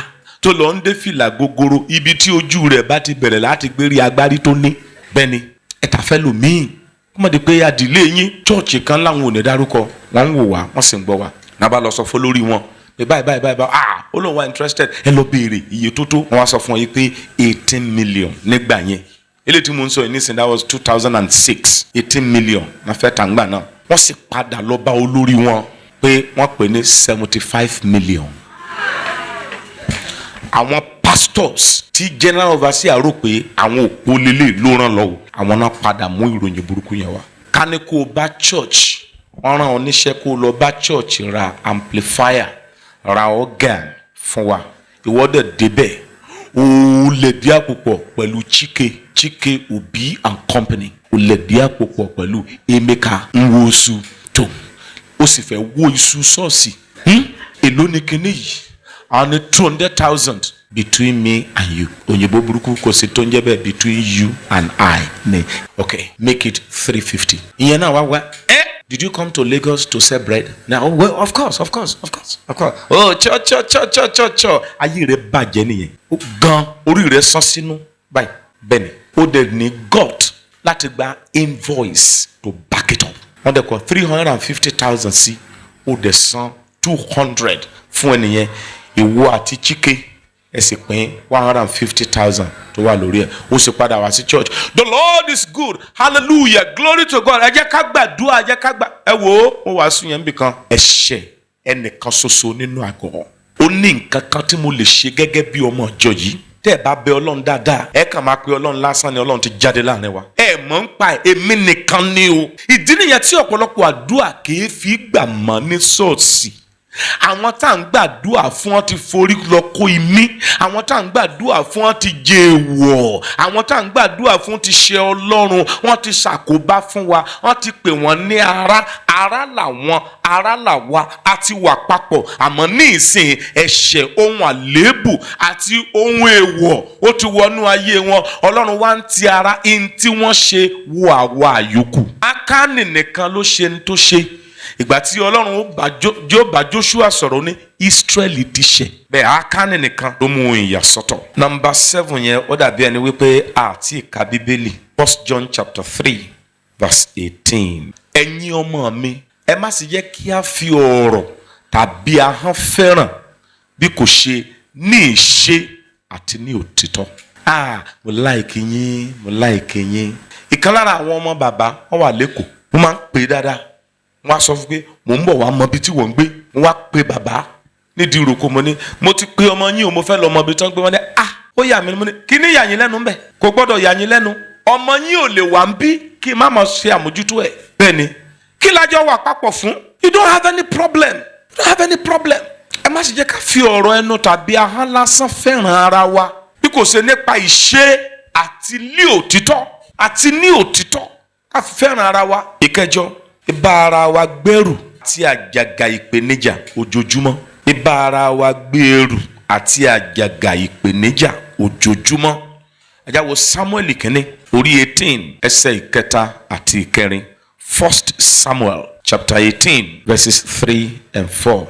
tó lọ́ọ́ ń dé fìlà gogoro ibi tí ojú rẹ̀ bá ti bẹ̀rẹ̀ láti gbérí agbárí tó ní bẹ́ẹ̀ni ẹ̀ta fẹ́ lòmíì kọ́mọ̀dé pé adìlé yín chọ́ọ̀chì kan láwọn ò ní dárúkọ wọ́n ń wò wá wọ́n sì ń gbọ́ wá náà lọ sọ fún lórí wọn pé báyìí ó lóun wá interested ẹ lọ béèrè iye tó wọ́n wá sọ fún wọn yìí pé 18 million nígbà yẹn eléyìí tí mo ń sọ yìí nísìnyí that was 2006 18 million na fẹ́ tàǹgbà náà wọ́n sì padà lọ bá olórí wọn pé wọ́n pè ní 75 million àwọn pastors tí general overseer rò pé àwọn òpó lélẹ̀ ló ràn lọ́wọ́ àwọn náà padà mú ìròyìn burúkú yẹn wá. ká ní kó o bá church wọ́n rán oníṣẹ́ kó o lọ bá church ra amplifier ra organ fún wa ìwọ́dẹ̀ débẹ̀ o lè di àpòpọ̀ pẹ̀lú Chike Obi and company o lè di àpòpọ̀ pẹ̀lú Emeka Nwosu tó o sì fẹ́ wó iṣu ṣọ́ọ̀ṣì èló ni kinní yìí àwọn ní 200,000 between me and you. Òyìnbó burúkú kò sí tó ń jẹ́ bẹ́ẹ̀ between you and I. Okay, make it 350. Ìyẹn náà wá did you come to Lagos to sell bread? Now, well, of course. Oh, cho. Ayé rẹ̀ bàjẹ́ nìyẹn. Gan orí rẹ̀ sán sínú báyìí. Bẹ́ẹ̀ni, ó dẹ̀ ní gut láti gba invoice to back it up. Wọ́n dẹ̀ kọ́ 350,000 sí, ó dẹ̀ san 200 fún ẹnìyẹn. Ìwọ àti Chike ẹ sì pín 150,000 tó wà lórí ẹ̀. Ó sì padà wá sí church. The Lord is good. Hallelujah. Glory to God. Ẹ jẹ́ ká gbàdúrà, ẹ jẹ́ ká gbà. Ẹ wo ó wàásù yẹn nbìkan. Ẹ̀ṣẹ̀ ẹnìkan ṣoṣo nínú àgọ́. Ó ní nǹkan kan tí mo lè ṣe gẹ́gẹ́ bí ọmọ ìjọ yìí. Tẹ́ ẹ bá bẹ Ọlọ́run dáadáa, ẹ kàn máa pe Ọlọ́run lásán ni Ọlọ́run ti jáde láàrin wa. Ẹ mọ̀ ń pa èmi nìkan ni o. Ìdí nìyẹn tí ọ̀pọ̀lọpọ̀ àdúrà kì í fi gbà mọ́ ní ṣọ́ọ̀ṣì. Àwọn tá à ń gbàdúrà fún wọn ti forí lọ kó imí. Àwọn tá à ń gbàdúrà fún wọn ti jẹ èèwọ̀. Àwọn tá à ń gbàdúrà fún ti ṣe Ọlọ́run. Wọ́n ti ṣàkóbá fún wa. Wọ́n ti pè wọ́n ní ara. Ara làwọn, ara làwa. A ti wà papọ̀. Àmọ́ ní ìsìn ẹ̀ṣẹ̀, ohun àléébù àti ohun èèwọ̀ ó ti wọnú ayé wọn. Ọlọ́run wá ń ti ara in tí wọ́n ṣe wo àwa àyókù. Ákánì nìkan ló ṣe ní tó ṣe. Ìgbà tí Ọlọ́run yóò bá Joshua sọ̀rọ̀ ní Israeli ti ṣẹ̀. Bẹ́ẹ̀ Ákánì nìkan ló mú ìyàsọ́tọ̀. Number 7 yẹn ó dàbí ẹni wípé àti ìka Bíbélì. 1 John chapter 3 verse 18. Ẹ̀yin ọmọ mi, ẹ má sì jẹ́ kí a fi ọ̀rọ̀ tàbí ahọ́n fẹ́ràn bí kò ṣe ní ìṣe àti ní òtítọ́. Mo like yín. Ìkan lára àwọn ọmọ bàbá wọn wà lẹ́kọ̀ọ́. Wọ́n máa ń pè dáadáa. Wọ́n á sọ fún pé mò ń bọ̀ wá mọ ibi tí wọ́n ń gbé. Wọ́n wá pe bàbá nídìí ìrókò. Mo ti pe ọmọ yín o, mo fẹ́ lọ mọ ibi tí wọ́n gbé. Wọ́n ní ó yà mí. Mo ní kí ni yà yín lẹ́nu ń bẹ̀? Kò gbọ́dọ̀ yà yín lẹ́nu. Ọmọ yín ò lè wà ń bí kí má mọ̀ ṣe àmójútó ẹ̀. Bẹ́ẹ̀ni, kí lájọ wà papọ̀ fún? You don't have any problem. Ẹ má sì jẹ́ ká fi ọ̀rọ̀ ẹnu tàbí ahọ́n lásán fẹ́ràn ara wa. Bí kò ṣe nípa ìṣe àti ní òtítọ́ ká fi fẹ́ràn ara wa. Ìkẹjọ, ìbá ara wa gbẹ́rù àti àjàgà ìpèníjà ojoojúmọ́. Ìbá ara wa gbẹ́rù àti àjàgà ìpèníjà ojoojúmọ́. Ẹ já wo Samuel kínní orí 18 ẹsẹ̀ ìkẹta àti ìkẹrin. 1 Samuel chapter 18 verses 3 and 4.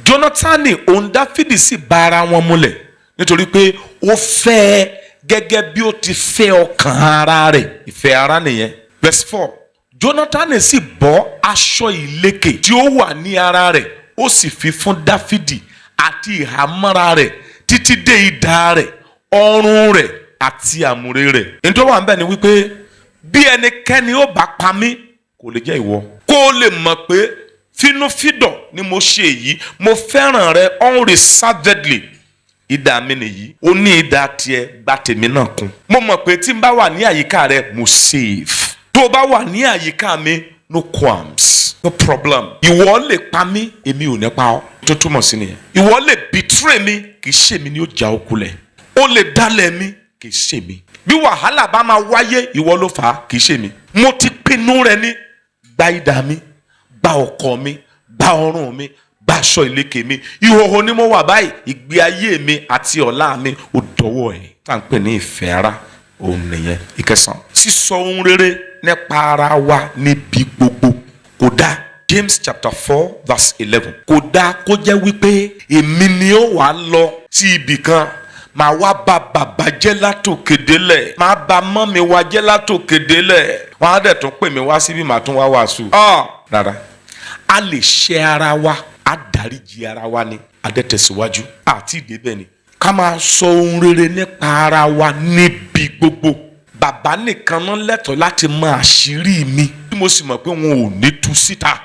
Jónátánì òun Dáfídì sì bá ara wọn múlẹ̀ nítorí pé ó fẹ́ gẹ́gẹ́ bí ó ti fẹ́ ọkàn ara rẹ̀. Ìfẹ́ ara nìyẹn. Verse 4. Jónátánì sì bọ́ aṣọ ìlekè tí ó wà ní ara rẹ̀, ó sì fi fún Dáfídì àti ìhámọ́ra rẹ̀ títí dé idà rẹ̀, ọrùn rẹ̀ àti àmùrè rẹ̀. Nítorí wà ń bẹ̀ ni wípé bí ẹnikẹ́ni ó bá pa mí kò lè jẹ́ ìwọ. Kó o lè mọ̀ pé fínúfídọ̀ ni mo ṣe èyí. Mo fẹ́ràn rẹ unreservedly. Idà mi nìyí. Ó ní idà tiẹ̀, gba tèmi náà kún. Mo mọ̀ pé tí n bá wà ní àyíká rẹ mo safe. Tó o bá wà ní àyíká mi no qualms, no problem. Ìwọ lè pa mí, èmi ò ní pa ọ́. Tó túmọ̀ sí nìyẹn. Ìwọ lè betray mi, kì í ṣe mi ni ó já o kulẹ̀. Ó lè dálẹ̀ mi, kì í ṣe mi. Bí wàhálà bá máa wáyé, ìwọ ló fà á, kì í ṣe mi. Mo ti pinnu rẹ ní gba idà mi, gba ọkọ mi, gba ọrùn mi, gba aṣọ ìlekè mi. Ìhòhò ni mo wà báyìí. Ìgbé ayé mi àti ọ̀la mi ò dọ̀wọ́ ẹ̀. Tá à ń pè ní ìfẹ́ ara òun nìyẹn. Ìkẹsàn, sísọ ohun rere nípa ara wa níbi gbogbo kò dáa. James chapter 4 verse 11. Kò dáa kó jẹ́ wípé èmi ni ó wà lọ sí ibì kan màá wá bá bàbá jẹ́ látòkè délẹ̀, màá bá mọ́mi wa jẹ́ látòkè délẹ̀. Wọ́n á dẹ̀ tún pè mí wá síbí màá tún wá wàásù. Rárá, a lè ṣe ara wa, a dáríjì ara wa ni, a dẹ̀ tẹ̀síwájú àti ìdébẹ̀ ni. Ká máa sọ ohun rere nípa ara wa níbi gbogbo. Bàbá nìkan náà lẹ́tọ̀ọ́ láti mọ àṣírí mi, bí mo sì mọ̀ pé wọn ò ní tú síta.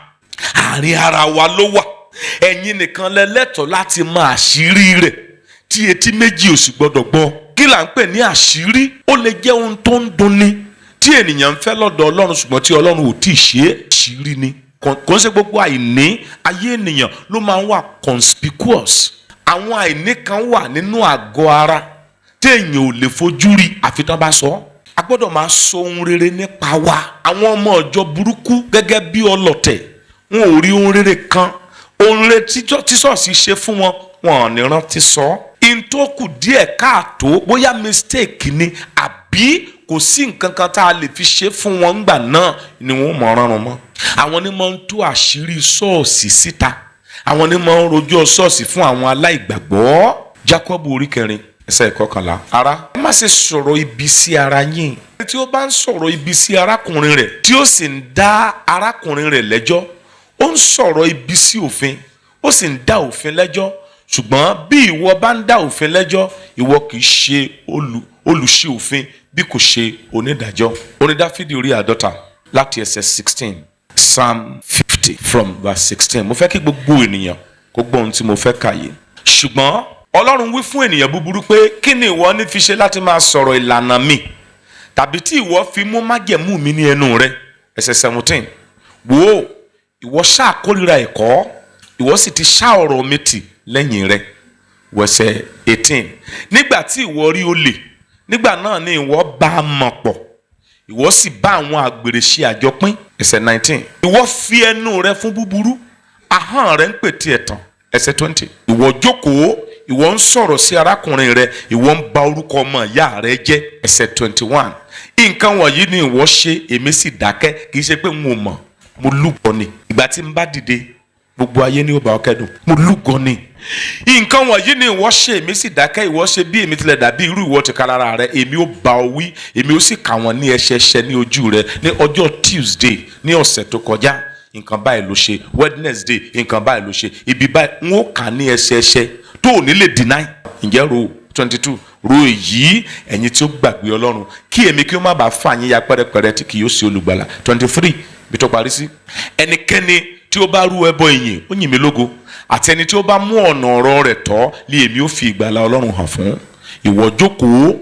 Àárín ara wa ló wà. Ẹ̀yin nìkan lẹ́tọ̀ọ́ láti mọ àṣírí rẹ̀ tí etí méjì ò sì gbọdọ̀ gbọ́. Kí là ń pè ní àṣírí? Ó lè jẹ́ ohun tó ń dunni tí ènìyàn ń fẹ́ lọ́dọ̀ Ọlọ́run ṣùgbọ́n tí Ọlọ́run ò tíì ṣe é. Àṣírí ni. Kò ń ṣe gbogbo àìní ayé ènìyàn ló máa ń wà conspicuous. Àwọn àìní kan wà nínú àgọ́ ara tí èèyàn ò lè fojú rí àfi tán bá sọ. A gbọ́dọ̀ máa sọ ohun rere nípa wa. Àwọn ọmọ ọjọ́ burúkú gẹ́gẹ́ bí ọlọ̀tẹ̀, wọn ò rí ohun rere kan. Ohun rere tí ṣọ́ọ̀ṣì ṣe fún wọn wọn ò ní rántí sọ. In tó kù díẹ̀ káàtó bóyá mistake ni àbí kò sí nǹkan kan tá a lè fi ṣe fún wọn ńgbà náà ni wọn mọ̀ ránrun mọ́. Àwọn ni máa ń tú àṣírí ṣọ́ọ̀ṣì síta. Àwọn ni máa ń rojọ́ ṣọ́ọ̀ṣì fún àwọn aláìgbàgbọ́. Jákọ́bù orí 4 ẹsẹ̀ 11. Ará, ẹ má ṣe sọ̀rọ̀ ibi sí ara yín. Ẹni tí ó bá ń sọ̀rọ̀ ibi sí arákùnrin rẹ̀ tí ó sì ń dá arákùnrin rẹ̀ lẹ́jọ́, ó ń sọ̀rọ̀ ibi sí òfin, ó sì ń dá òfin lẹ́jọ́. Ṣùgbọ́n bí ìwọ bá ń dá òfin lẹ́jọ́, ìwọ kì í ṣe olùṣe òfin bí kò ṣe onídàájọ́. Orin Dáfídì orí 50 láti ẹsẹ̀ 16. Psalm 50 from verse 16. Mo fẹ́ kí gbogbo ènìyàn kó gbọ́ ohun tí mo fẹ́ kà yìí. Ṣùgbọ́n Ọlọ́run wí fún ènìyàn búburú pé kí ni ìwọ ní fi ṣe láti máa sọ̀rọ̀ ìlànà mi, tàbí tí ìwọ fi mú májẹ̀mú mi ní ẹnu rẹ. Ẹsẹ̀ 17. Wò, ìwọ ṣáà kórìíra ẹ̀kọ́, ìwọ sì ti ṣá ọ̀rọ̀ mi tì lẹ́yìn rẹ. Ẹsẹ̀ 18. Nígbà tí ìwọ rí olè, nígbà náà ni ìwọ bá a mọ̀ pọ̀, ìwọ sì bá àwọn àgbèrè ṣe àjọpín. Ẹsẹ̀ 19. Ìwọ fi ẹnu rẹ fún búburú, ahọ́n rẹ ń pètè ẹ̀tàn. Ẹsẹ̀ 20. Ìwọ jókòó, ìwọ ń sọ̀rọ̀ sí arákùnrin rẹ, ìwọ ń ba orúkọ ọmọ ìyá rẹ jẹ́. Ẹsẹ̀ 21. Nǹkan wọ̀nyí ni ìwọ ṣe, èmi sì dákẹ́, kì í ṣe pé n ò mọ̀, mo lúgọ ni. Ìgbà tí n bá dìde, gbogbo ayé ni ó bá ọ kẹ́dùn, mo lúgọ ni. Nǹkan wọ̀nyí ni ìwọ ṣe, èmi sì dákẹ́, ìwọ ṣe bí èmi tilẹ̀ dàbí irú ìwọ ti kálára rẹ, èmi ó bá ọ wí, èmi ó sì kà wọ́n ní ẹsẹẹsẹ ní ojú rẹ. Ní ọjọ́ Tuesday ní ọ̀sẹ̀ tó kọjá, nǹkan báyìí ló ṣe. Wednesday, nǹkan báyìí ló ṣe. Ibi báyìí n ó kà ní ẹsẹẹsẹ tó ò ní lè deny. Ǹjẹ́ ro 22 ro èyí ẹ̀yin tí ó gbàgbé Ọlọ́run, kí èmi kí ó má bàa fà yín ya pẹ́rẹpẹ́rẹ tí kì yóò sí olùgbàlà. 23 bí tó parí sí. Ẹnikẹ́ni tí ó bá rú ẹbọ ìyìn, ó yìn mí lógo, àti ẹni tí ó bá mú ọ̀nà ọ̀rọ̀ rẹ̀ tọ́ lé èmi ó fi ìgbàlà Ọlọ́run hàn fún. Ìwọ jókòó,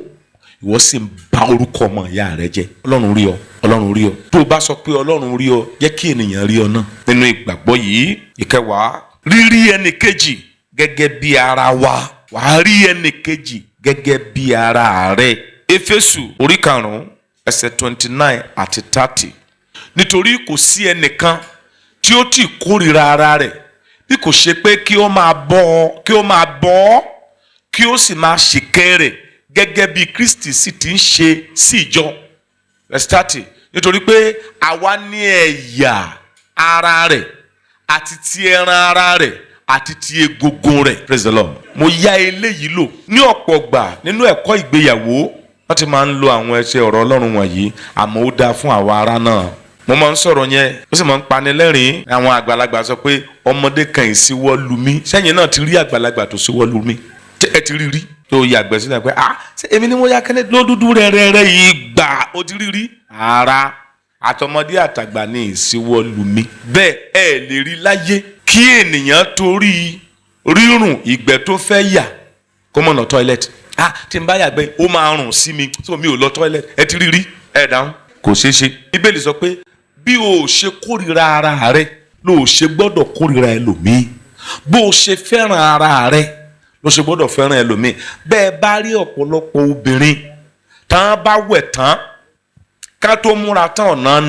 ìwọ sì ń bà orúkọ ọmọ ìyá rẹ jẹ́. Ọlọ́run rí ọ, Ọlọ́run rí ọ. Tó o bá sọ pé Ọlọ́run rí ọ, jẹ́ kí ènìyàn rí ọ náà. Nínú ìgbàgbọ́ yìí, ìkẹwàá, rírí ẹnì kejì gẹ́gẹ́ bí ara wa. Wàá rí ẹnì kejì gẹ́gẹ́ bí ara rẹ. Éfésù orí 5 ẹsẹ̀ 29 àti 30. Nítorí kò sí ẹnìkan tí ó ti kórìíra ara rẹ̀ bí kò ṣe pé kí ó máa bọ́ ọ́, kí ó sì máa ṣìkẹ́ rẹ̀ gẹ́gẹ́ bí Kristi sì ti ń ṣe sí ìjọ. Verse 30. Nítorí pé àwa ní ẹ̀yà ara rẹ̀ àti ti ẹran ara rẹ̀ àti ti egungun rẹ̀. Praise the Lord. Mo yá eléyìí lò ní ọ̀pọ̀ gbà nínú ẹ̀kọ́ ìgbéyàwó. Wọ́n ti máa ń lo àwọn ẹsẹ̀ ọ̀rọ̀ Ọlọ́run wọ̀nyí, àmọ́ ó dáa fún àwa ará náà. Mo máa ń sọ̀rọ̀ yẹn, ó sì máa ń pani lẹ́rìn-ín. Àwọn àgbàlagbà sọ pé ọmọdé kan ìsíwọ́ lu mí. Sẹ́yìn náà ti rí àgbàlagbà tó síwọ́ lu mí. Ẹ ti rí rí. Tó yàgbẹ́ sílẹ̀ pé ṣé èmi ni mo yá kẹ́lẹ́ lódúdú rẹ́rẹ́rẹ́ yìí gbà ó ti rí rí. Ara àtọmọdé àtàgbà ní ìsíwọ́ lu mí. Bẹ́ẹ̀ ẹ lè rí láyé kí ènìyàn torí rírùn ìgbẹ́ tó fẹ́ yà kó mọ̀ lọ tọ́ílẹ̀tì. Tí n bá yàgbẹ́ ó máa rùn sí mi, tó mi ò lọ tọ́ílẹ̀tì. Ẹ ti rí rí. Ẹ dáhùn. Kò ṣeé ṣe. Bíbélì sọ pé bí o ṣe kórìíra ara rẹ ló ṣe gbọ́dọ̀ kórìíra ẹlòmíì. Bó o ṣe fẹ́ràn ara rẹ ló ṣe gbọ́dọ̀ fẹ́ràn ẹlòmíì. Bẹ́ẹ̀ bá rí ọ̀pọ̀lọpọ̀ obìnrin tán bá wẹ̀ tán ká tó múra tán ọ̀nà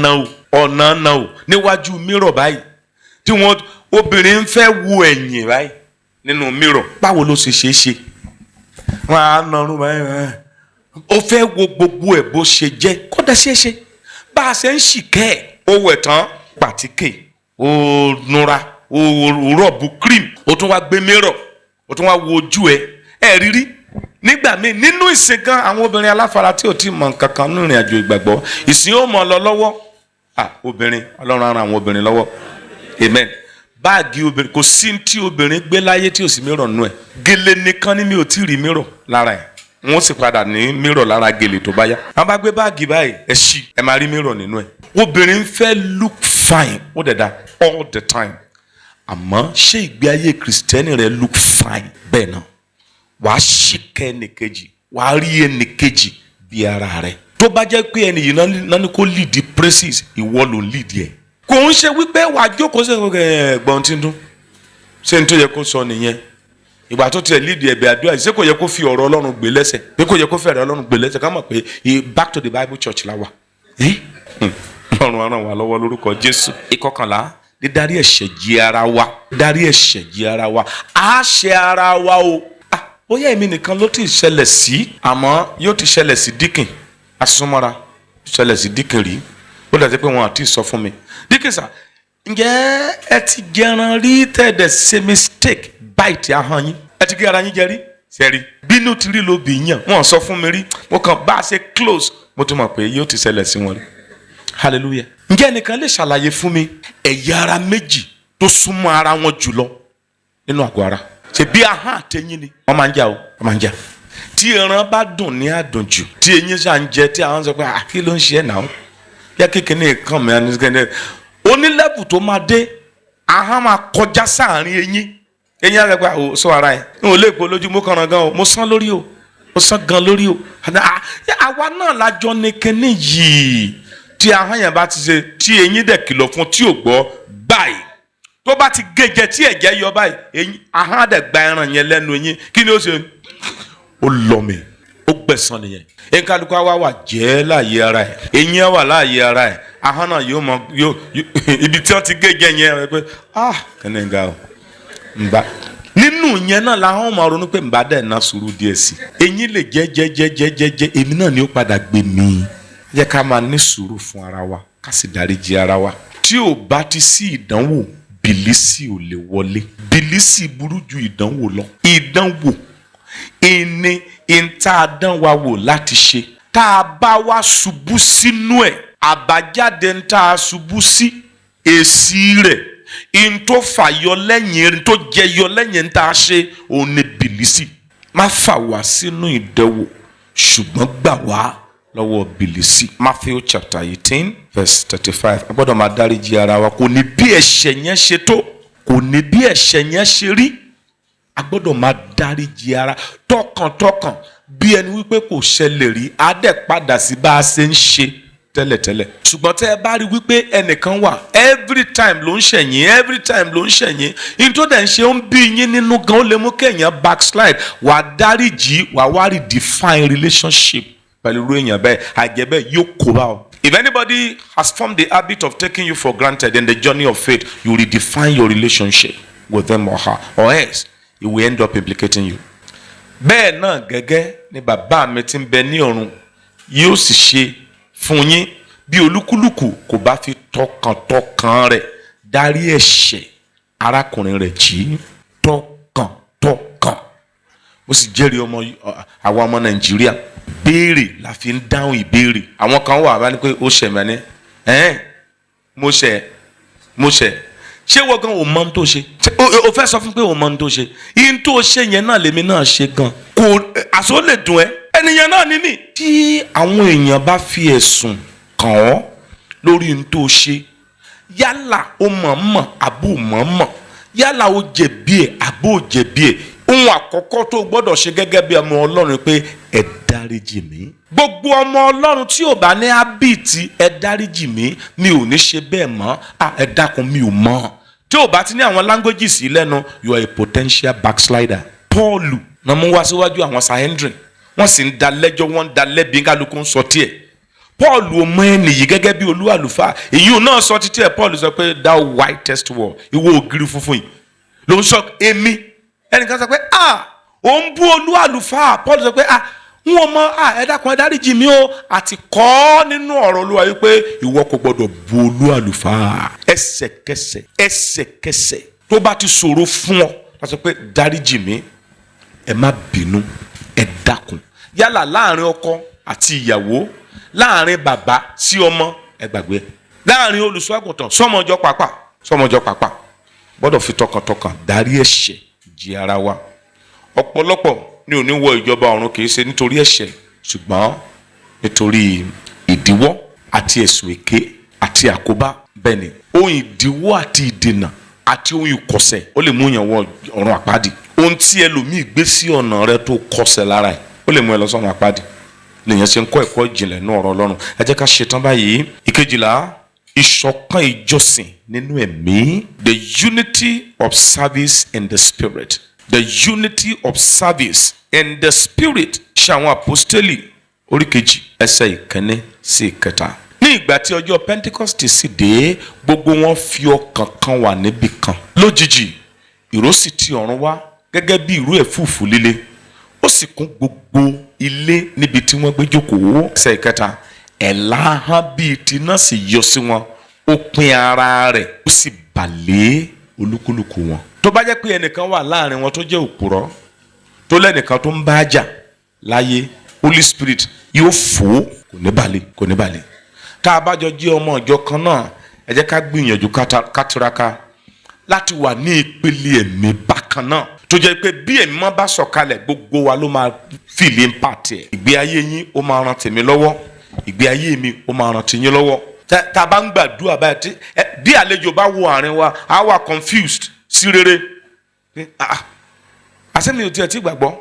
náà o níwájú mírọ̀ báyìí tí wọ́n obìnrin ń fẹ́ wo ẹ̀yìn báyìí nínú mírọ̀. Báwo ló ṣe ṣeé ṣe? Wọ́n á nọrú báyìí. Ó fẹ́ wo gbogbo ẹ̀ bó ṣe jẹ́ kódà ṣeé ṣe. Bá a ṣe ń ṣìkẹ́ ẹ̀, ó wẹ̀ tán pàtíkè, ó nura, ó rọ̀bù cream, ó tún wá gbé mírọ̀, ó tún wá wo ojú ẹ̀ rírí. Nígbà míì nínú ìsìn kan àwọn obìnrin aláfara tí ò tí mọ̀ nǹkan kan nínú ìrìn àjò ìgbàgbọ́, ìsìn ó mọ̀ lọ lọ́wọ́. Obìnrin, Ọlọ́run á ran àwọn obìnrin lọ́wọ́. Amen. Báàgì obìnrin, kò sí tí obìnrin gbé láyé tí ò sí mírọ̀ nínú ẹ̀. Gèlè nìkan ni mi ò tí rí mírọ̀ lára ẹ̀. Wọ́n sì padà ní mírọ̀ lára gèlè tó bá yá. Wọ́n bá gbé báàgì báyìí, ẹ ṣí, ẹ máa rí mírọ̀ nínú ẹ̀. Obìnrin fẹ́ look fine ó dẹ̀dá all the time. Àmọ́ ṣé ìgbé ayé Kristẹni rẹ look fine bẹ́ẹ̀ náà? Wàá ṣìkẹ́ ẹnìkejì, wàá rí ẹnìkejì bí ara rẹ. Tó bá jẹ́ pé ẹni yìí náà ní kó lead the praises, ìwọ ló lead ẹ̀. Kò ń ṣe wípé wàá jókòó sí ẹ̀gbọ́n tí ń dún. Ṣé n tó yẹ kó sọ nìyẹn? Ìgbà tó tiẹ̀ lead ẹ̀bẹ̀ àdúrà ṣé kò yẹ kó fi ọ̀rọ̀ Ọlọ́run gbé lẹ́sẹ̀? Pé kò yẹ kó fẹ̀rẹ̀ Ọlọ́run gbé lẹ́sẹ̀ ká mọ̀ pé back to the Bible church la wà. Ọlọ́run á ràn wá lọ́wọ́ lórúkọ Jésù. Ìkọkànlá, dídarí ẹ̀ṣẹ̀ jì ara wa, dídarí ẹ̀ṣẹ̀ jì ara wa, á ṣe ara wa o. Bóyá èmi nìkan ló ti ṣẹlẹ̀ sí, àmọ́ yóò ti ṣẹlẹ̀ sí díkìn asúnmọ́ra, ṣẹlẹ̀ sí díkìn rí, ó dàbí pé wọn àti sọ fún mi. Díkìn sà, ǹjẹ́ ẹ ti jẹran rí tẹ̀dẹ̀ ṣe mistake bite ahọ́n yín? Ẹ ti gé ara yín jẹ rí? Ṣé rí? Bínú ti rí lóbi yàn, wọn sọ fún mi rí, mo kàn bá a ṣe close, mo tún mọ̀ pé yóò ti ṣẹlẹ̀ sí wọn rí. Hallelujah. Ǹjẹ́ ẹnìkan lè ṣàlàyé fún mi ẹ̀yà ara méjì tó súnmọ́ ara wọn jùlọ nínú àgọ́ ara? Ṣé bí ahọ́n àtẹ̀yìn ni wọ́n máa ń jà o, wọ́n máa ń jà. Tí ẹran bá dùn ní àdùn jù, tí eyín ṣà ń jẹ, tí àwọn sọ pé kí ló ń ṣe ẹ̀ náà? Yẹ kékeré kan mi àní kékeré. Onílẹ̀bù tó máa dé, ahọ́n máa kọjá sáàrin eyín á rẹ̀ pé o sọ ara ẹ̀. N ò lè po lójú, mo kànràn gan o, mo sán lórí o, mo sán gan lórí o. Àwa náà lájọ ní kíní yìí. Tí ahọ́n yẹn bá ti ṣe, tí eyín dẹ̀ kìlọ̀ fún tí ò gbọ́ báyìí, tó bá ti gèjẹ tí ẹ̀jẹ̀ yọ báyìí, eyín ahọ́n á dẹ̀ gba ẹran yẹn lẹ́nu eyín, kí ni ó ṣe? Ó lọ mi, ó gbẹ̀san nìyẹn. Nkálukú wa wà jẹ́ láàyè ara ẹ̀, eyín á wà láàyè ara ẹ̀, ahọ́n náà yóò ibi tí wọ́n ti gèjẹ yẹn pé kẹ́ni ga o nba nínú yẹn náà làwọn máa ronú pé nba dẹ̀ ná sùúrù díẹ̀ sí. Eyín lè jẹ́ èmi náà ni ó padà gbé mi. Jẹ́ ká máa ní sùúrù fún ara wa, ká sì dáríjì ara wa. Tí ò bá ti sí ìdánwò, bìlísì ò lè wọlé. Bìlísì burú ju ìdánwò lọ. Ìdánwò ìní ìta àdánwò wò láti ṣe. Tá a bá wá ṣubú sínú ẹ̀, àbájáde ń tá a ṣubú sí, èsì rẹ̀, in tó fàyọ lẹ́yìn, in tó jẹyọ lẹ́yìn ń tá a ṣe, òun ni bìlísì. Má fà wá sínú ìdánwò, ṣùgbọ́n gbà wá lọ́wọ́ bìlísì. Matthew chapter 18 verse 35. A gbọ́dọ̀ máa dáríjì ara wa. Kò ní bí ẹ̀ṣẹ̀ yẹn ṣe tó, kò ní bí ẹ̀ṣẹ̀ yẹn ṣe rí. A gbọ́dọ̀ máa dáríjì ara tọkàntọkàn, bí ẹni wípé kò ṣẹlẹ̀ rí. A dẹ̀ padà sí bá a ṣe ń ṣe tẹ́lẹ̀tẹ́lẹ̀. Ṣùgbọ́n tẹ́ ẹ bá rí wípé ẹnìkan wà every time ló ń ṣẹ̀yìn, in tó dẹ̀ ń ṣe ó ń bí yín nínú gan, ó lè mú kéèyàn backslide. Wà á dáríjì, wà á wá redefine relationship pẹ̀lú irú èèyàn bẹ́ẹ̀, àjẹbẹ́ yóò kó bá ọ. If anybody has formed the habit of taking you for granted in the journey of faith, you redefine your relationship with them or her, or else it will end up implicating you. Bẹ́ẹ̀ náà gẹ́gẹ́ ni bàbá mi tí ń bẹ ní ọ̀run yóò sì ṣe fún yín bí olúkúlùkù kò bá fi tọkàntọkàn rẹ̀ dárí ẹ̀ṣẹ̀ arákùnrin rẹ̀ jì tọkàntọkàn. Mo sì jẹ́rìí àwa ọmọ Nàìjíríà, béèrè la fi ń dáhùn ìbéèrè. Àwọn kan wà wá ní pé ó ṣẹ̀ mí ní mo ṣẹ̀ ṣé wọ́n gan ò mọ ohun tó ṣe? O fẹ́ sọ fún pé ò mọ ohun tó ṣe? Ihun tó ṣe yẹn náà lèmi náà ṣe gan, kò àṣọ lè dùn ẹ́, ènìyàn náà ní mí. Tí àwọn èèyàn bá fi ẹ̀sùn kàn ọ́ lórí ohun tó ṣe, yálà ó mọ̀ọ́mọ̀ àbó mọ̀ọ́mọ̀, yálà ó jẹ̀bi ẹ̀ àbó jẹ̀bi ẹ̀, ohun àkọ́kọ́ tó gbọ́dọ̀ ṣe gẹ́gẹ́ bí ọmọ Ọlọ́run pé ẹ dáríjì mí. Gbogbo ọmọ Ọlọ́run tí ò bá ní hábìtì ẹ dáríjì mí, mi ò ní ṣe bẹ́ẹ̀ mọ́, ẹ dákun mi ò mọ̀. Tí ò bá ti ní àwọn languages yìí lẹ́nu, you are a potential backslider. Paul náà mú wá síwájú àwọn Sanhedrin, wọ́n sì ń da lẹ́jọ́, wọ́n ń da lẹ́bi, kálukú ń sọ tiẹ̀. Paul ò mọ ẹni yìí gẹ́gẹ́ bí olú àlùfáà, èyí ò náà sọ títí ẹ̀. Paul sọ pé thou whitest wall, ìwọ ògiri funfun yìí ló ń sọ èmi. Ẹnìkan sọ pé ò ń bú olú àlùfáà. Paul sọ pé n ò mọ ẹ dákun ẹ dáríjì mí o, àti kọ́ nínú ọ̀rọ̀ Olúwa yìí pé ìwọ kò gbọdọ̀ bú olú àlùfáà. Ẹsẹ̀kẹsẹ̀ tó bá ti ṣòro fún ọ láti sọ pé dáríjì mí, ẹ má bínú, ẹ dákun. Yálà láàrin ọkọ àti ìyàwó, láàrin bàbá sí ọmọ, ẹ gbàgbé, láàrin olùṣọ́àgùntàn sọmọjọ pàápàá gbọ́dọ̀ fi tọkàntọkàn dárí ẹ̀ṣẹ̀ jì ara wa. Ọ̀pọ̀lọpọ̀ ni ò ní wọ ìjọba ọ̀run kì í ṣe nítorí ẹ̀ṣẹ̀, ṣùgbọ́n nítorí ìdíwọ́ àti ẹ̀sùn èké àti àkóbá. Bẹ́ẹ̀ ni ohun ìdíwọ́ àti ìdènà àti ohun ìkọ̀sẹ̀ ó lè mú yàn wọ ọ̀run àpáàdì. Ohun tí ẹlòmíì gbé sí ọ̀nà rẹ tó kọsẹ̀ lára ẹ̀ ó lè mú ẹ lọ sọ́run àpáàdì. Lèyàn ṣe ń kọ́ ẹ̀kọ́ ìjìnlẹ̀ ní ọ̀rọ̀ Ọlọ́run. Ẹ jẹ́ ká ṣetán báyìí. Ìkejìlá, ìṣọ̀kan ìjọsìn nínú ẹ̀mí. The unity of service in the spirit. The unity of service in the spirit. Ṣé àwọn àpọ́stélì orí kejì ẹsẹ̀ ìkíní sí ìkẹta. Ní ní ìgbà tí ọjọ́ Pentecost sì dé, gbogbo wọn fi ọkàn kan wà níbì kan. Lójijì ìró sì ti ọ̀run wá gẹ́gẹ́ bí ìró ẹ̀fúùfù líle, ó sì kún gbogbo ilé níbi tí wọ́n gbé jókòó. Ẹsẹ̀ ìkẹta, ẹ̀là ahọ́n bíi ti iná sì yọ sí wọn, ó pín ara rẹ̀, ó sì bà lé olúkúlùkù wọn. Tó bá jẹ́ pé ẹnìkan wà láàrin wọn tó jẹ́ òpùrọ́, tó lẹ́nìkan tó ń bá jà láyé, Holy Spirit yóò fò, kò ní balẹ̀. Tá a bá jọ jẹ́ ọmọ ìjọ kan náà, ẹ jẹ́ ká gbìyànjú ká tiraka láti wà ní ìpele ẹ̀mí bákan náà, tó jẹ́ pé bí ẹ̀mí mọ́ bá sọ̀kalẹ̀, gbogbo wa ló máa fìlì impact ẹ̀. Ìgbé ayé yín ó máa ran tèmi lọ́wọ́, ìgbé ayé mi ó máa ran tiyín lọ́wọ́. Tá a bá ń gbàdúrà báyìí, bí àlejò bá wo àárín wa, á wà confused sí rere. Àṣẹ mi ò tiẹ̀ tí gbàgbọ́,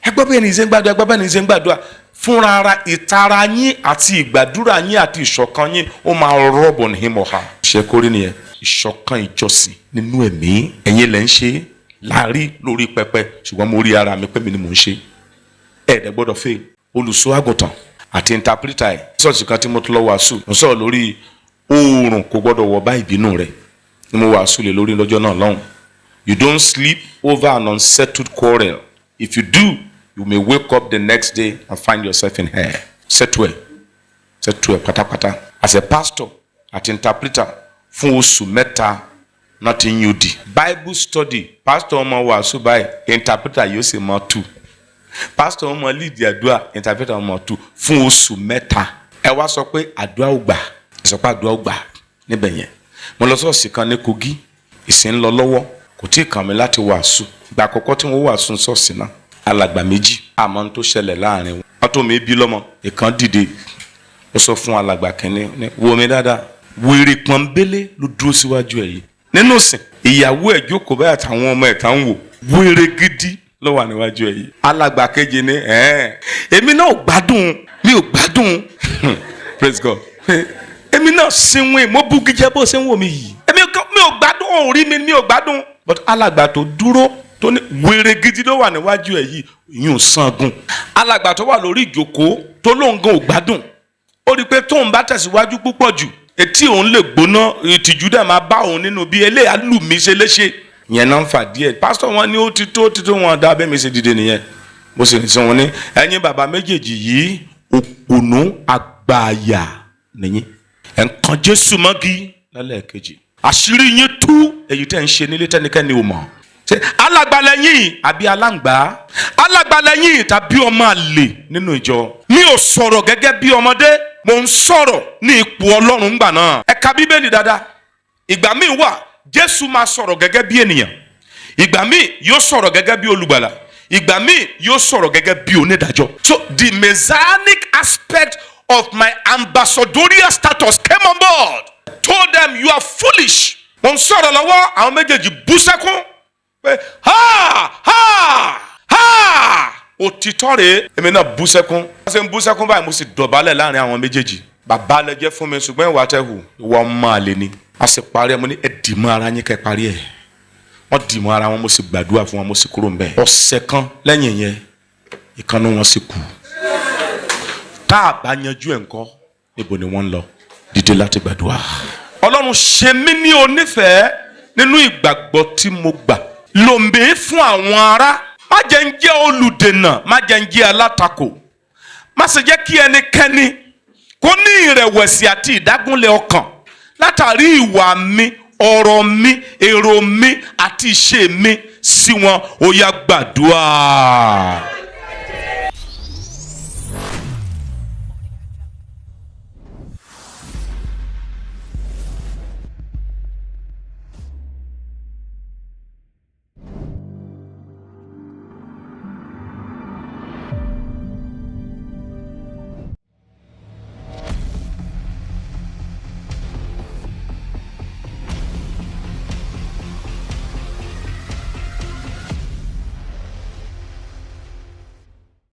ẹgbẹ́ bẹ́ẹ̀ ni ìṣe ń gbàdúrà, ẹgbẹ́ bẹ́ẹ̀ ni ìṣe ń gbàdúrà. Fúnra ara ìtara yín àti ìgbàdúrà yín àti ìṣọ̀kan yín ó máa rub on him or her. Ṣé kórìí nìyẹn? Ìṣọ̀kan ìjọsìn nínú ẹ̀mí, ẹ̀yin lẹ́ ń ṣe láàrí lórí pẹpẹ, ṣùgbọ́n mo rí ara mi pé mi ni mò ń ṣe. Ẹ̀ẹ́dẹ̀ gbọ́dọ̀ fẹ́ olùṣọ́ àgùntàn àti interpreter ẹ̀. Ṣọ́ọ̀ṣì kan tí mo tún lọ wàásù, mo sọ̀rọ̀ lórí oòrùn kò gbọ́dọ̀ wọ̀ bá ìbínú rẹ̀, ni mo wàásù lé lórí lọ́jọ́ náà lọ́hùn. You don't sleep over an unsettled quarrel. If you do, you may wake up the next day and find yourself in hell. Settle pátápátá. As a pastor àti interpreter fún oṣù mẹ́ta, nothing new di. Bible study, pastor ọmọ wàásù báyìí, interpreter yóò sì mọ tú. Pastor ọmọ lead àdúrà, interpreter ọmọ tú fún oṣù mẹ́ta. Ẹ wá sọ pé àdúrà ò gbà, ẹ sọ pé àdúrà ò gbà níbẹ̀ yẹn. Mo lọ ṣọ́ọ̀ṣì kan ní Kogi, ìsìn ń lọ lọ́wọ́, kò tí ì kàn mí láti wàásù. Ìgbà àkọ́kọ́ tí wọ́n wàásù ṣọ́ọ̀ṣì náà, alàgbà méjì, àmọ́ tó ṣẹlẹ̀ láàrin wọn. Wọ́n tó mi bí lọ́mọ, ìkan dìde, ó sọ fún alàgbà kìíní, wo mi dáadáa, wèrè pọ́nbélé ló dúró síwájú ẹ̀ yìí. Nínú ìsìn, ìyàwó ẹ̀ jókòó báyìí àtàwọn ọmọ ẹ̀ tá ń wò, wèrè gidi ló wà níwájú ẹ̀ yìí. Alàgbà kejì ni èmi náà mi ò gbádùn praise God. Èmi náà sinwin, mo bú gíjẹ́ bó ṣe ń wò mí yìí. Èmi ò gbádùn, orí mi ò gbádùn. But alàgbà tó dúró tó ní wèrè gidi ló wà níwájú ẹ̀ yìí, ìyún sangun. Alàgbà tó wà lórí ìjókòó tó lóun gan ò gbádùn, ó rí i pé tóun bá tẹ̀síwájú púpọ̀ jù, etí òun lè gbóná, ìtìjú dẹ̀ máa bá òun nínú bí eléyà lù mí ṣe léṣe. Ìyẹn náà ń fà díẹ̀. Pásítọ̀ wọn ní ó ti tó wọn dá abẹ́ mi ṣe dìde nìyẹn. Mo sì sọ wọn ní ẹ̀yin bàbá méjèèjì yìí òpònú àgbàyà nìyí. Ẹ̀ ń kan Jésù mọ́gí lẹ́lẹ́kejì. Àṣírí yín tú èyí tẹ́ ń ṣe nílé tẹ́nikẹ́ni ò mọ̀. Ṣé alàgbàlẹ́yìn àbí aláǹgbá? Alàgbàlẹ́yìn tàbí ọmọ àlè nínú ìjọ? Mi ò sọ̀rọ̀ gẹ́gẹ́ bí ọmọdé, mo ń sọ̀rọ̀ ní ipò Ọlọ́run ńgbà náà. Ẹ ka Bíbélì dáadáa. Ìgbà míì wà Jésù máa sọ̀rọ̀ gẹ́gẹ́ bí ènìyàn, ìgbà míì yóò sọ̀rọ̀ gẹ́gẹ́ bí olùgbàlà, ìgbà míì yóò sọ̀rọ̀ gẹ́gẹ́ bí onídàájọ́. So the messianic aspect of my ambassadorial status came on board. I told them you are foolish. Mo ń sọ̀rọ̀ lọ́wọ́, àwọn méjèèjì bú sẹ́kún pé òtítọ́ rèé. Èmi náà bú sẹ́kún. Wọ́n ṣe ń bú sẹ́kún báyìí, mo sì dọ̀bálẹ̀ láàrin àwọn méjèèjì. Bàbá lẹ jẹ́ fún mi, ṣùgbọ́n ìwà tẹ̀hù ìwà ọmọ àlè ni. A sì parí ẹ, mo ní ẹ dì mọ́ ara yín kẹ́ parí ẹ̀. Wọ́n dì mọ́ ara wọn, mo sì gbàdúrà fún wọn, mo sì kúrò ń bẹ̀. Ọ̀sẹ̀ kan lẹ́yìn yẹn, ìkànnì wọn sì kú. Tá a bá yanjú ẹ̀ ńkọ́, níbo ni wọ́n ń lọ? Dìde láti gbàdúrà. Ọlọ́run ṣe mí ní onífẹ̀ẹ́ nínú ìgbàgbọ́ tí mo gbà. Lò mí fún àwọn ará. Má jẹ́ ń jẹ́ olùdènà, má jẹ́ ń jẹ́ alátakò. Má ṣe jẹ́ kí ẹnikẹ́ni kó ní ìrẹ̀wẹ̀sì àti ìdágúnlẹ̀ ọkàn látàrí ìwà mi, ọ̀rọ̀ mi, èrò mi àti ìṣe mi sí wọn. Ó yá gbàdúrà.